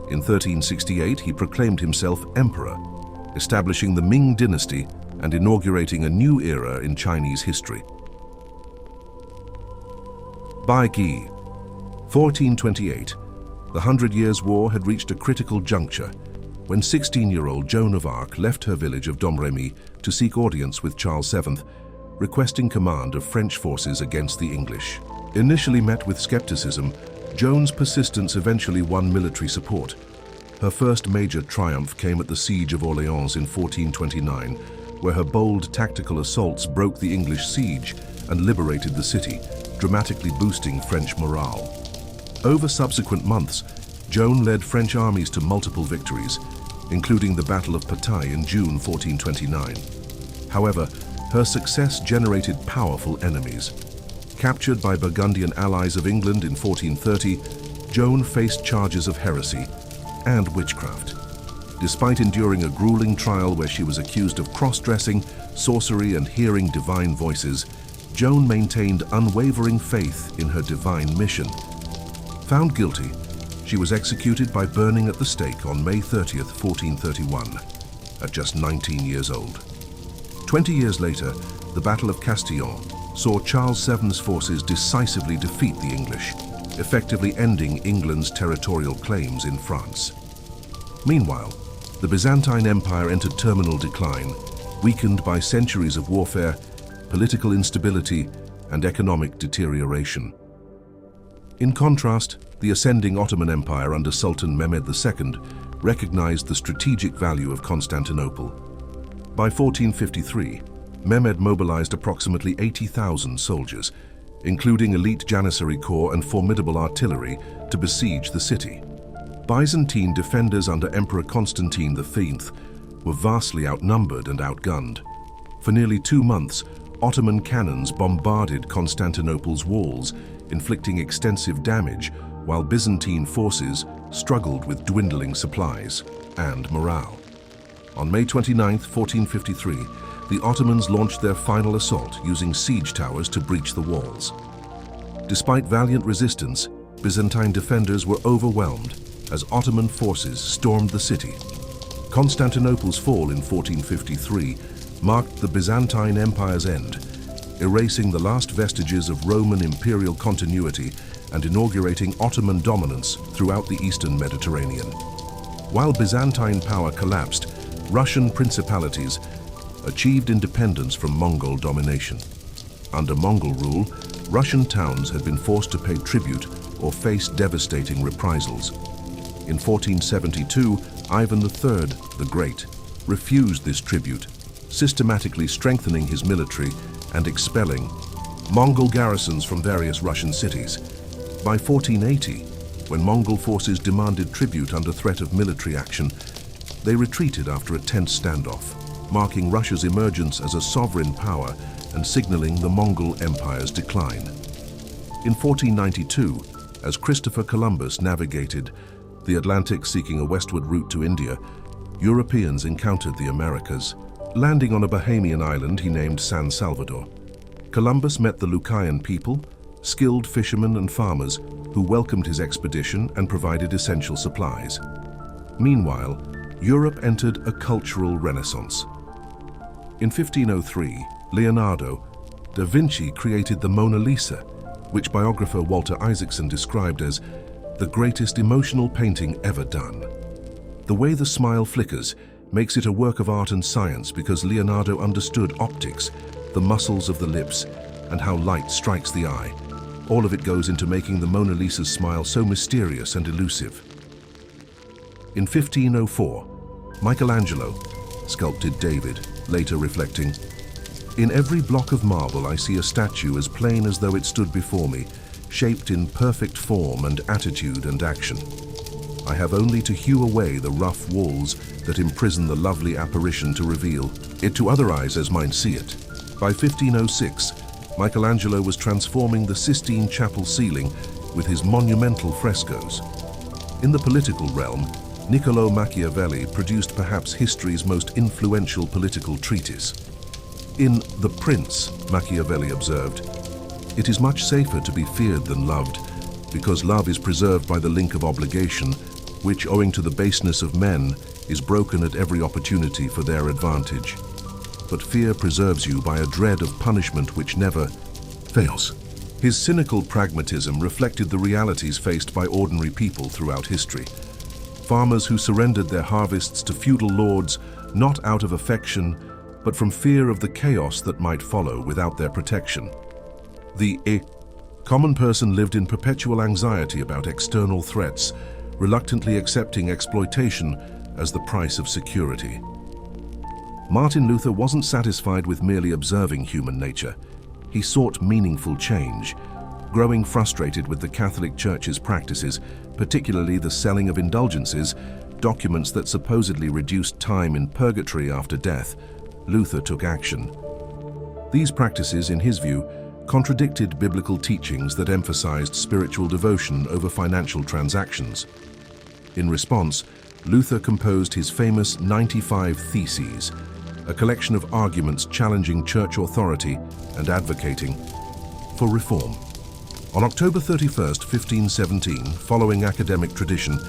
S1: In 1368, he proclaimed himself emperor, establishing the Ming dynasty and inaugurating a new era in Chinese history. Bai Qi, 1428. The 100 Years' War had reached a critical juncture when 16-year-old Joan of Arc left her village of Domremy to seek audience with Charles VII, requesting command of French forces against the English. Initially met with skepticism, Joan's persistence eventually won military support. Her first major triumph came at the Siege of Orleans in 1429, where her bold tactical assaults broke the English siege and liberated the city, dramatically boosting French morale. Over subsequent months, Joan led French armies to multiple victories, including the Battle of Patay in June 1429. However, her success generated powerful enemies. Captured by Burgundian allies of England in 1430, Joan faced charges of heresy and witchcraft. Despite enduring a grueling trial where she was accused of cross-dressing, sorcery, and hearing divine voices, Joan maintained unwavering faith in her divine mission. Found guilty, she was executed by burning at the stake on May 30th, 1431, at just 19 years old. 20 years later, the Battle of Castillon saw Charles VII's forces decisively defeat the English, effectively ending England's territorial claims in France. Meanwhile, the Byzantine Empire entered terminal decline, weakened by centuries of warfare, political instability, and economic deterioration. In contrast, the ascending Ottoman Empire under Sultan Mehmed II recognized the strategic value of Constantinople. By 1453, Mehmed mobilized approximately 80,000 soldiers, including elite Janissary corps and formidable artillery, to besiege the city. Byzantine defenders under Emperor Constantine V were vastly outnumbered and outgunned. For nearly 2 months, Ottoman cannons bombarded Constantinople's walls, inflicting extensive damage, while Byzantine forces struggled with dwindling supplies and morale. On May 29, 1453, the Ottomans launched their final assault using siege towers to breach the walls. Despite valiant resistance, Byzantine defenders were overwhelmed as Ottoman forces stormed the city. Constantinople's fall in 1453 marked the Byzantine Empire's end, erasing the last vestiges of Roman imperial continuity and inaugurating Ottoman dominance throughout the eastern Mediterranean. While Byzantine power collapsed, Russian principalities achieved independence from Mongol domination. Under Mongol rule, Russian towns had been forced to pay tribute or face devastating reprisals. In 1472, Ivan III the Great refused this tribute, systematically strengthening his military and expelling Mongol garrisons from various Russian cities. By 1480, when Mongol forces demanded tribute under threat of military action, they retreated after a tense standoff, marking Russia's emergence as a sovereign power and signaling the Mongol Empire's decline. In 1492, as Christopher Columbus navigated the Atlantic seeking a westward route to India, Europeans encountered the Americas. Landing on a Bahamian island he named San Salvador, Columbus met the Lucayan people, skilled fishermen and farmers who welcomed his expedition and provided essential supplies. Meanwhile, Europe entered a cultural renaissance. In 1503, Leonardo da Vinci created the Mona Lisa, which biographer Walter Isaacson described as the greatest emotional painting ever done. The way the smile flickers makes it a work of art and science because Leonardo understood optics, the muscles of the lips, and how light strikes the eye. All of it goes into making the Mona Lisa's smile so mysterious and elusive. In 1504, Michelangelo sculpted David, later reflecting, "In every block of marble I see a statue as plain as though it stood before me, shaped in perfect form and attitude and action. I have only to hew away the rough walls that imprison the lovely apparition to reveal it to other eyes as mine see it." By 1506, Michelangelo was transforming the Sistine Chapel ceiling with his monumental frescoes. In the political realm, Niccolò Machiavelli produced perhaps history's most influential political treatise. In The Prince, Machiavelli observed, "It is much safer to be feared than loved, because love is preserved by the link of obligation, which, owing to the baseness of men, is broken at every opportunity for their advantage. But fear preserves you by a dread of punishment which never fails." His cynical pragmatism reflected the realities faced by ordinary people throughout history. Farmers who surrendered their harvests to feudal lords, not out of affection, but from fear of the chaos that might follow without their protection. The common person lived in perpetual anxiety about external threats, reluctantly accepting exploitation as the price of security. Martin Luther wasn't satisfied with merely observing human nature. He sought meaningful change, growing frustrated with the Catholic Church's practices, particularly the selling of indulgences, documents that supposedly reduced time in purgatory after death. Luther took action. These practices, in his view, contradicted biblical teachings that emphasized spiritual devotion over financial transactions. In response, Luther composed his famous 95 Theses, a collection of arguments challenging church authority and advocating for reform. On October 31, 1517, following academic tradition,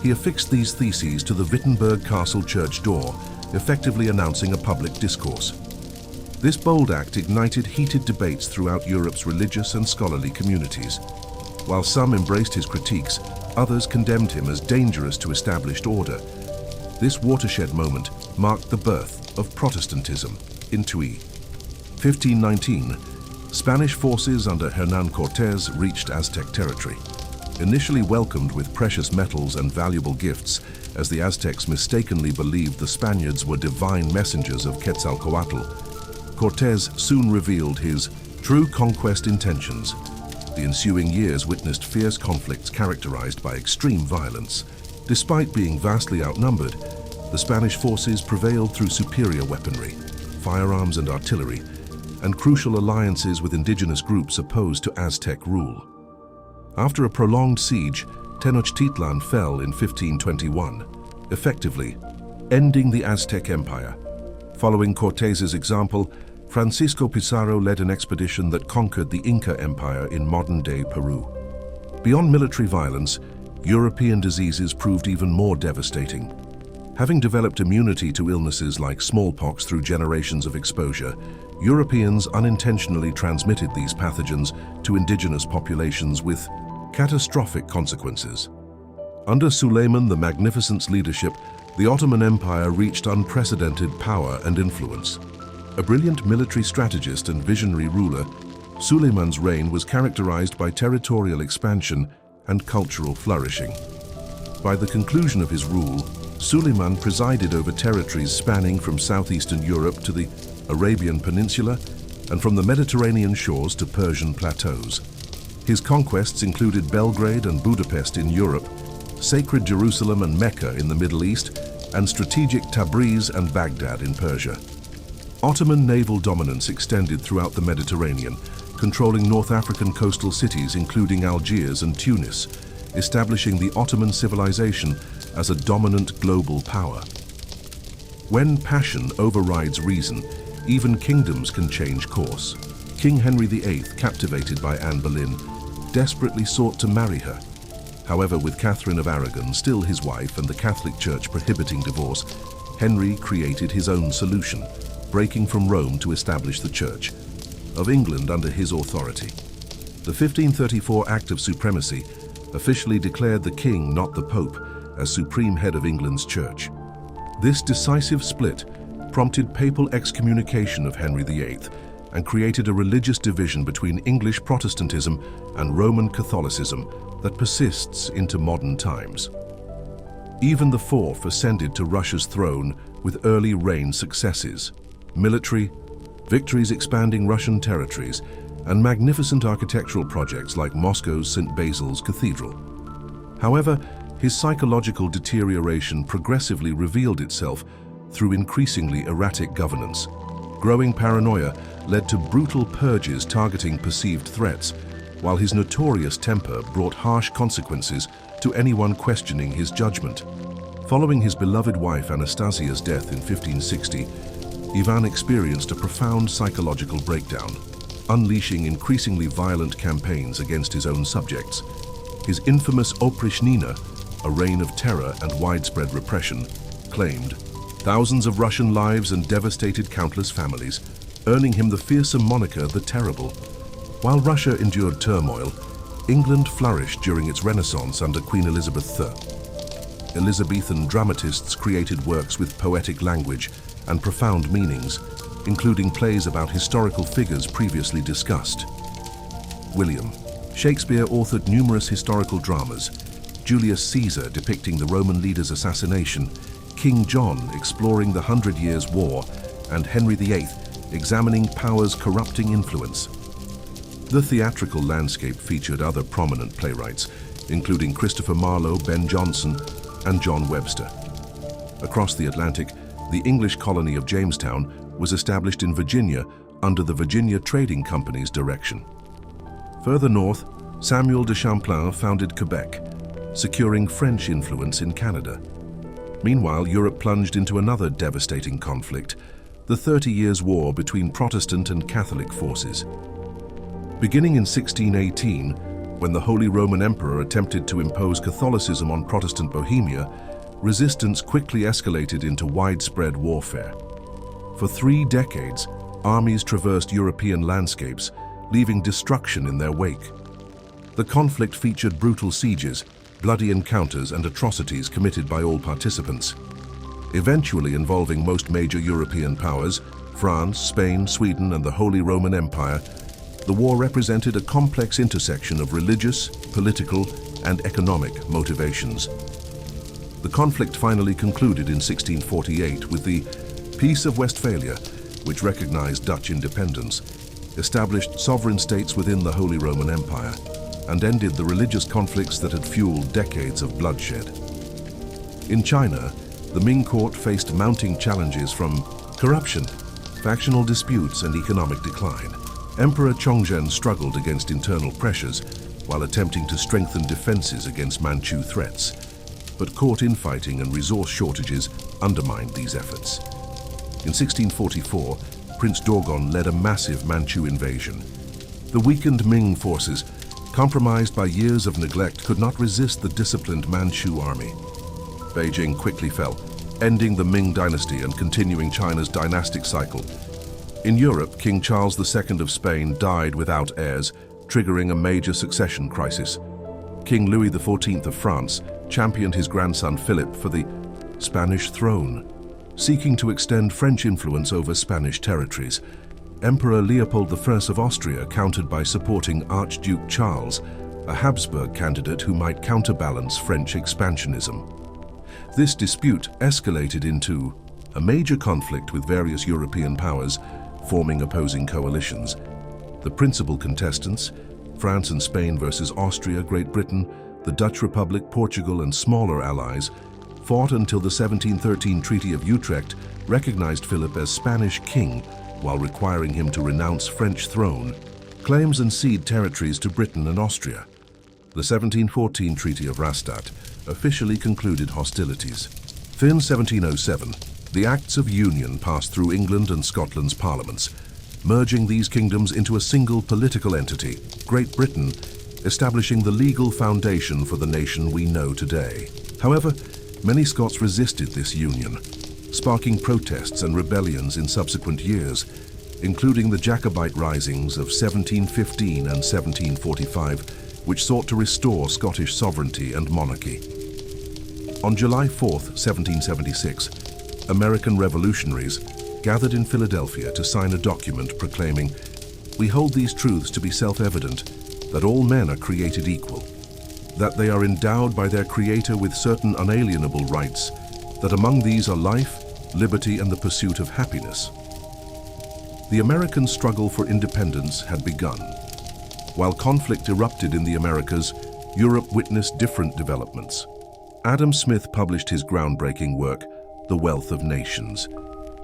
S1: he affixed these theses to the Wittenberg Castle church door, effectively announcing a public discourse. This bold act ignited heated debates throughout Europe's religious and scholarly communities. While some embraced his critiques, others condemned him as dangerous to established order. This watershed moment marked the birth of Protestantism in Tui. 1519, Spanish forces under Hernán Cortés reached Aztec territory. Initially welcomed with precious metals and valuable gifts, as the Aztecs mistakenly believed the Spaniards were divine messengers of Quetzalcoatl, Cortés soon revealed his true conquest intentions. The ensuing years witnessed fierce conflicts characterized by extreme violence. Despite being vastly outnumbered, the Spanish forces prevailed through superior weaponry, firearms and artillery, and crucial alliances with indigenous groups opposed to Aztec rule. After a prolonged siege, Tenochtitlan fell in 1521, effectively ending the Aztec Empire. Following Cortés's example, Francisco Pizarro led an expedition that conquered the Inca Empire in modern-day Peru. Beyond military violence, European diseases proved even more devastating. Having developed immunity to illnesses like smallpox through generations of exposure, Europeans unintentionally transmitted these pathogens to indigenous populations with catastrophic consequences. Under Suleiman the Magnificent's leadership, the Ottoman Empire reached unprecedented power and influence. A brilliant military strategist and visionary ruler, Suleiman's reign was characterized by territorial expansion and cultural flourishing. By the conclusion of his rule, Suleiman presided over territories spanning from southeastern Europe to the Arabian Peninsula and from the Mediterranean shores to Persian plateaus. His conquests included Belgrade and Budapest in Europe, sacred Jerusalem and Mecca in the Middle East, and strategic Tabriz and Baghdad in Persia. Ottoman naval dominance extended throughout the Mediterranean, controlling North African coastal cities including Algiers and Tunis, establishing the Ottoman civilization as a dominant global power. When passion overrides reason, even kingdoms can change course. King Henry VIII, captivated by Anne Boleyn, desperately sought to marry her. However, with Catherine of Aragon still his wife and the Catholic Church prohibiting divorce, Henry created his own solution, breaking from Rome to establish the Church of England under his authority. The 1534 Act of Supremacy officially declared the king, not the Pope, as supreme head of England's Church. This decisive split prompted papal excommunication of Henry VIII and created a religious division between English Protestantism and Roman Catholicism that persists into modern times. Ivan IV ascended to Russia's throne with early reign successes, military victories expanding Russian territories, and magnificent architectural projects like Moscow's St. Basil's Cathedral. However, his psychological deterioration progressively revealed itself through increasingly erratic governance. Growing paranoia led to brutal purges targeting perceived threats, while his notorious temper brought harsh consequences to anyone questioning his judgment. Following his beloved wife Anastasia's death in 1560, Ivan experienced a profound psychological breakdown, unleashing increasingly violent campaigns against his own subjects. His infamous Oprichnina, a reign of terror and widespread repression, claimed thousands of Russian lives and devastated countless families, earning him the fearsome moniker the Terrible. While Russia endured turmoil, England flourished during its Renaissance under Queen Elizabeth II. Elizabethan dramatists created works with poetic language and profound meanings, including plays about historical figures previously discussed. William Shakespeare authored numerous historical dramas: Julius Caesar depicting the Roman leader's assassination, King John exploring the 100 Years' War, and Henry VIII examining power's corrupting influence. The theatrical landscape featured other prominent playwrights, including Christopher Marlowe, Ben Jonson, and John Webster. Across the Atlantic, the English colony of Jamestown was established in Virginia under the Virginia Trading Company's direction. Further north, Samuel de Champlain founded Quebec, securing French influence in Canada. Meanwhile, Europe plunged into another devastating conflict, the 30 Years' War between Protestant and Catholic forces. Beginning in 1618, when the Holy Roman Emperor attempted to impose Catholicism on Protestant Bohemia, resistance quickly escalated into widespread warfare. For 3 decades, armies traversed European landscapes, leaving destruction in their wake. The conflict featured brutal sieges, bloody encounters, and atrocities committed by all participants. eventually involving most major European powers, France, Spain, Sweden, and the Holy Roman Empire. The war represented a complex intersection of religious, political, and economic motivations. The conflict finally concluded in 1648 with the Peace of Westphalia, which recognized Dutch independence, established sovereign states within the Holy Roman Empire, and ended the religious conflicts that had fueled decades of bloodshed. In China, the Ming court faced mounting challenges from corruption, factional disputes, and economic decline. Emperor Chongzhen struggled against internal pressures while attempting to strengthen defenses against Manchu threats. But court infighting and resource shortages undermined these efforts. In 1644, Prince Dogon led a massive Manchu invasion. The weakened Ming forces, compromised by years of neglect, could not resist the disciplined Manchu army. Beijing quickly fell, ending the Ming dynasty and continuing China's dynastic cycle. In Europe, King Charles II of Spain died without heirs, triggering a major succession crisis. King Louis XIV of France championed his grandson Philip for the Spanish throne, seeking to extend French influence over Spanish territories. Emperor Leopold I of Austria countered by supporting Archduke Charles, a Habsburg candidate who might counterbalance French expansionism. This dispute escalated into a major conflict with various European powers forming opposing coalitions. The principal contestants, France and Spain versus Austria, Great Britain, the Dutch Republic, Portugal, and smaller allies, fought until the 1713 Treaty of Utrecht recognized Philip as Spanish king while requiring him to renounce French throne, claims and cede territories to Britain and Austria. The 1714 Treaty of Rastatt officially concluded hostilities. In 1707, the Acts of Union passed through England and Scotland's parliaments, merging these kingdoms into a single political entity, Great Britain, establishing the legal foundation for the nation we know today. However, many Scots resisted this union, sparking protests and rebellions in subsequent years, including the Jacobite risings of 1715 and 1745, which sought to restore Scottish sovereignty and monarchy. On July 4, 1776, American revolutionaries gathered in Philadelphia to sign a document proclaiming, "We hold these truths to be self-evident, that all men are created equal, that they are endowed by their Creator with certain unalienable rights, that among these are life, liberty, and the pursuit of happiness." The American struggle for independence had begun. While conflict erupted in the Americas, Europe witnessed different developments. Adam Smith published his groundbreaking work, The Wealth of Nations,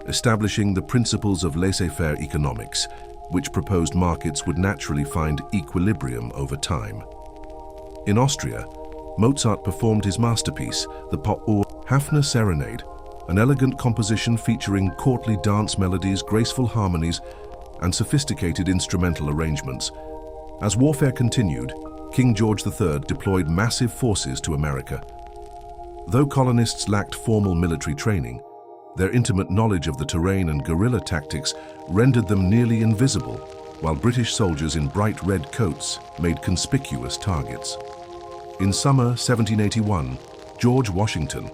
S1: establishing the principles of laissez-faire economics, which proposed markets would naturally find equilibrium over time. In Austria, Mozart performed his masterpiece, the Hafner Serenade, an elegant composition featuring courtly dance melodies, graceful harmonies, and sophisticated instrumental arrangements. As warfare continued, King George III deployed massive forces to America. Though colonists lacked formal military training, their intimate knowledge of the terrain and guerrilla tactics rendered them nearly invisible, while British soldiers in bright red coats made conspicuous targets. In summer 1781, George Washington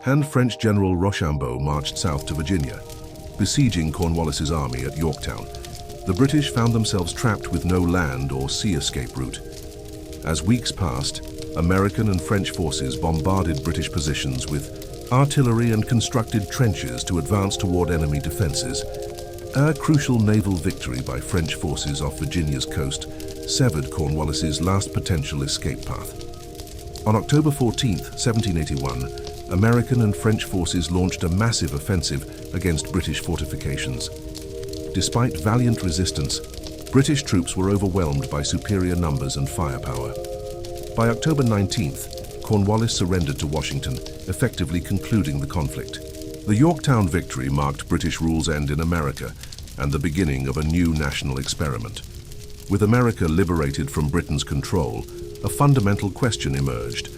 S1: and French General Rochambeau marched south to Virginia, besieging Cornwallis's army at Yorktown. The British found themselves trapped with no land or sea escape route. As weeks passed, American and French forces bombarded British positions with artillery and constructed trenches to advance toward enemy defenses. A crucial naval victory by French forces off Virginia's coast severed Cornwallis's last potential escape path. On October 14, 1781, American and French forces launched a massive offensive against British fortifications. Despite valiant resistance, British troops were overwhelmed by superior numbers and firepower. By October 19th, Cornwallis surrendered to Washington, effectively concluding the conflict. The Yorktown victory marked British rule's end in America and the beginning of a new national experiment. With America liberated from Britain's control, a fundamental question emerged.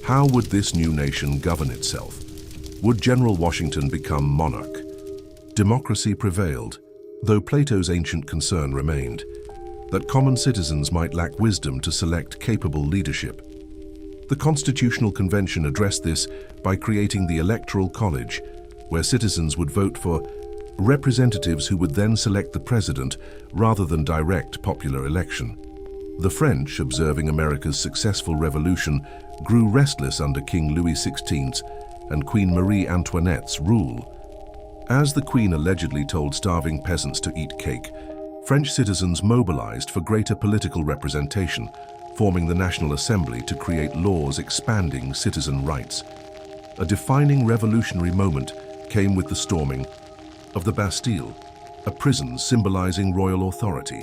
S1: How would this new nation govern itself? Would General Washington become monarch? Democracy prevailed, though Plato's ancient concern remained, that common citizens might lack wisdom to select capable leadership. The Constitutional Convention addressed this by creating the Electoral College, where citizens would vote for representatives who would then select the president rather than direct popular election. The French, observing America's successful revolution, grew restless under King Louis XVI and Queen Marie Antoinette's rule. As the Queen allegedly told starving peasants to eat cake, French citizens mobilized for greater political representation, forming the National Assembly to create laws expanding citizen rights. A defining revolutionary moment came with the storming of the Bastille, a prison symbolizing royal authority.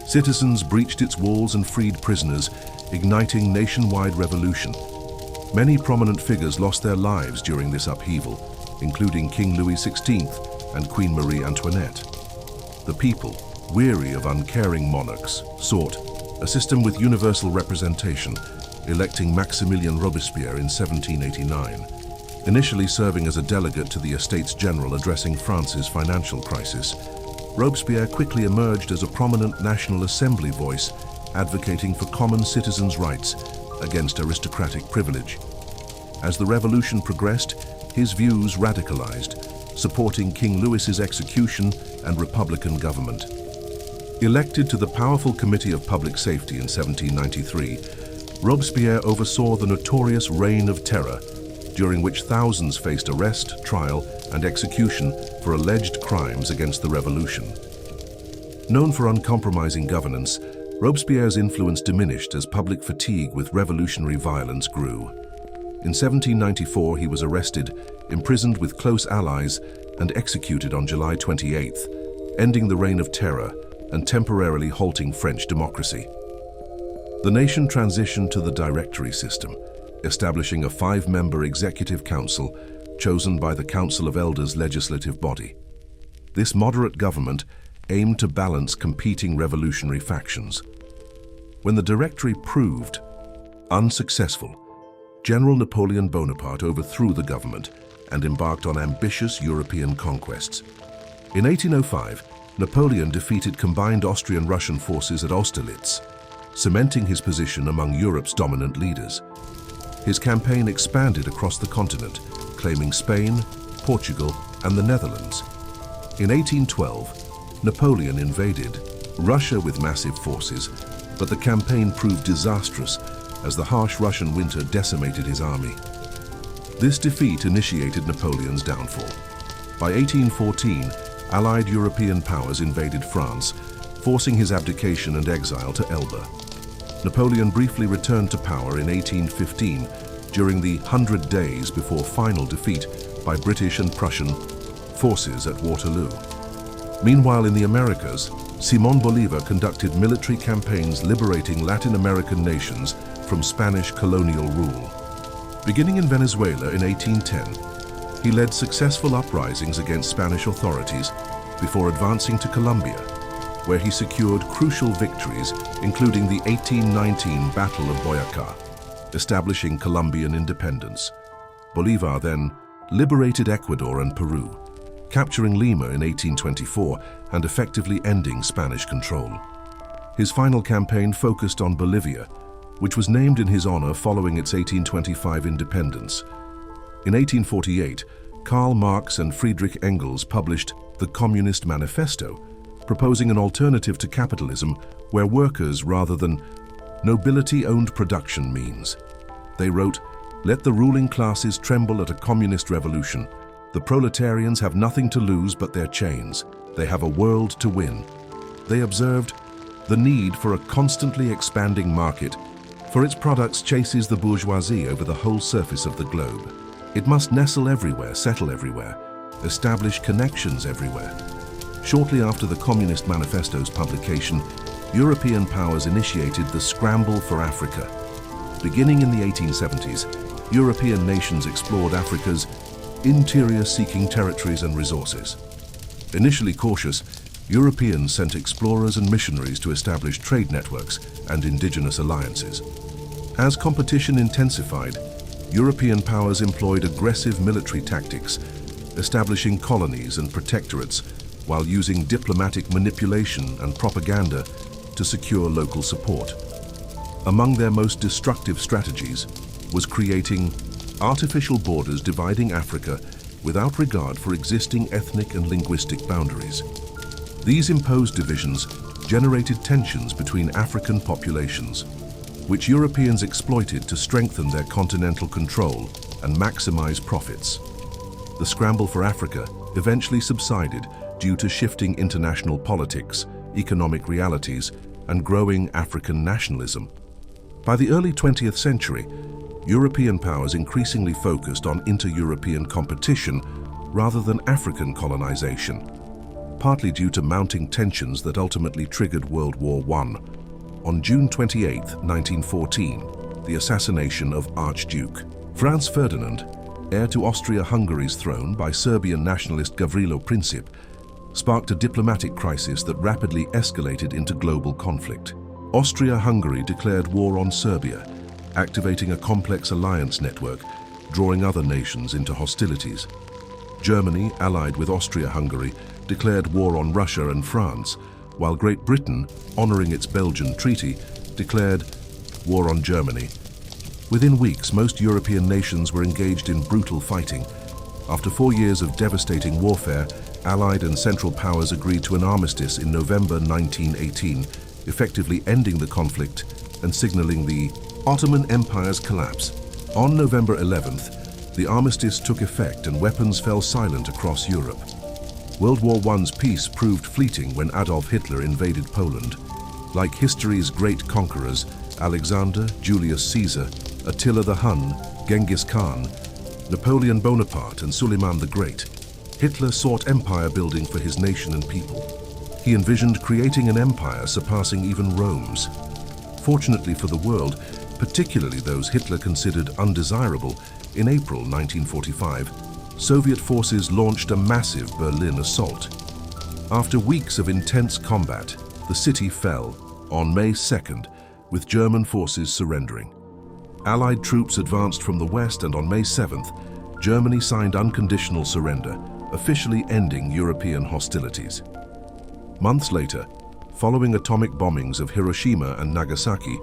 S1: Citizens breached its walls and freed prisoners, igniting nationwide revolution. Many prominent figures lost their lives during this upheaval, including King Louis XVI and Queen Marie Antoinette. The people, weary of uncaring monarchs, sought a system with universal representation, electing Maximilien Robespierre in 1789. Initially serving as a delegate to the Estates General addressing France's financial crisis, Robespierre quickly emerged as a prominent National Assembly voice, advocating for common citizens' rights against aristocratic privilege. As the revolution progressed, his views radicalized, supporting King Louis's execution and republican government. Elected to the powerful Committee of Public Safety in 1793, Robespierre oversaw the notorious Reign of Terror, during which thousands faced arrest, trial, and execution for alleged crimes against the revolution. Known for uncompromising governance, Robespierre's influence diminished as public fatigue with revolutionary violence grew. In 1794, he was arrested, imprisoned with close allies, and executed on July 28th, ending the Reign of Terror and temporarily halting French democracy. The nation transitioned to the Directory system, establishing a 5-member executive council chosen by the Council of Elders legislative body. This moderate government aimed to balance competing revolutionary factions. When the Directory proved unsuccessful, General Napoleon Bonaparte overthrew the government and embarked on ambitious European conquests. In 1805, Napoleon defeated combined Austrian-Russian forces at Austerlitz, cementing his position among Europe's dominant leaders. His campaign expanded across the continent, claiming Spain, Portugal, and the Netherlands. In 1812, Napoleon invaded Russia with massive forces, but the campaign proved disastrous as the harsh Russian winter decimated his army. This defeat initiated Napoleon's downfall. By 1814, Allied European powers invaded France, forcing his abdication and exile to Elba. Napoleon briefly returned to power in 1815 during the 100 days before final defeat by British and Prussian forces at Waterloo. Meanwhile, in the Americas, Simón Bolívar conducted military campaigns liberating Latin American nations from Spanish colonial rule. Beginning in Venezuela in 1810, he led successful uprisings against Spanish authorities before advancing to Colombia, where he secured crucial victories, including the 1819 Battle of Boyacá, establishing Colombian independence. Bolívar then liberated Ecuador and Peru, capturing Lima in 1824 and effectively ending Spanish control. His final campaign focused on Bolivia, which was named in his honor following its 1825 independence. In 1848, Karl Marx and Friedrich Engels published the Communist Manifesto, proposing an alternative to capitalism where workers rather than nobility-owned production means. They wrote, "Let the ruling classes tremble at a communist revolution. The proletarians have nothing to lose but their chains. They have a world to win." They observed, "The need for a constantly expanding market for its products chases the bourgeoisie over the whole surface of the globe. It must nestle everywhere, settle everywhere, establish connections everywhere." Shortly after the Communist Manifesto's publication, European powers initiated the Scramble for Africa. Beginning in the 1870s, European nations explored Africa's interior-seeking territories and resources. Initially cautious, Europeans sent explorers and missionaries to establish trade networks and indigenous alliances. As competition intensified, European powers employed aggressive military tactics, establishing colonies and protectorates while using diplomatic manipulation and propaganda to secure local support. Among their most destructive strategies was creating artificial borders dividing Africa without regard for existing ethnic and linguistic boundaries. These imposed divisions generated tensions between African populations, which Europeans exploited to strengthen their continental control and maximize profits. The scramble for Africa eventually subsided due to shifting international politics, economic realities, and growing African nationalism. By the early 20th century, European powers increasingly focused on inter-European competition rather than African colonization, partly due to mounting tensions that ultimately triggered World War I. On June 28, 1914, the assassination of Archduke Franz Ferdinand, heir to Austria-Hungary's throne by Serbian nationalist Gavrilo Princip, sparked a diplomatic crisis that rapidly escalated into global conflict. Austria-Hungary declared war on Serbia, activating a complex alliance network, drawing other nations into hostilities. Germany, allied with Austria-Hungary, declared war on Russia and France, while Great Britain, honoring its Belgian treaty, declared war on Germany. Within weeks, most European nations were engaged in brutal fighting. After 4 years of devastating warfare, Allied and Central Powers agreed to an armistice in November 1918, effectively ending the conflict and signaling the Ottoman Empire's collapse. On November 11th, the armistice took effect and weapons fell silent across Europe. World War I's peace proved fleeting when Adolf Hitler invaded Poland. Like history's great conquerors, Alexander, Julius Caesar, Attila the Hun, Genghis Khan, Napoleon Bonaparte, and Suleiman the Great, Hitler sought empire building for his nation and people. He envisioned creating an empire surpassing even Rome's. Fortunately for the world, particularly those Hitler considered undesirable, in April 1945, Soviet forces launched a massive Berlin assault. After weeks of intense combat, the city fell on May 2nd, with German forces surrendering. Allied troops advanced from the west, and on May 7th, Germany signed unconditional surrender, officially ending European hostilities. Months later, following atomic bombings of Hiroshima and Nagasaki,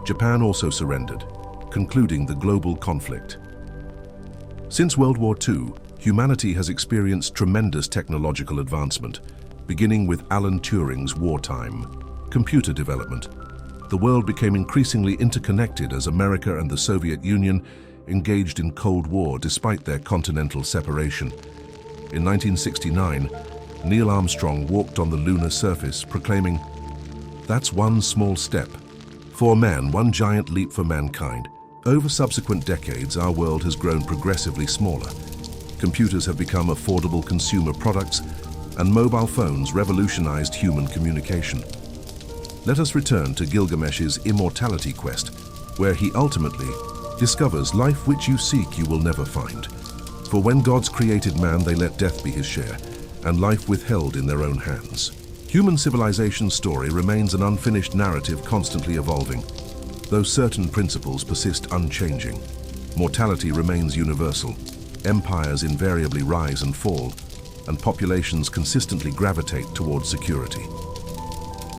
S1: Japan also surrendered, concluding the global conflict. Since World War II, humanity has experienced tremendous technological advancement, beginning with Alan Turing's wartime computer development. The world became increasingly interconnected as America and the Soviet Union engaged in Cold War despite their continental separation. In 1969, Neil Armstrong walked on the lunar surface, proclaiming, "That's one small step for man, one giant leap for mankind." Over subsequent decades, our world has grown progressively smaller. Computers have become affordable consumer products, and mobile phones revolutionized human communication. Let us return to Gilgamesh's immortality quest, where he ultimately discovers life which you seek you will never find. For when gods created man, they let death be his share, and life withheld in their own hands. Human civilization's story remains an unfinished narrative constantly evolving, though certain principles persist unchanging. Mortality remains universal, empires invariably rise and fall, and populations consistently gravitate towards security.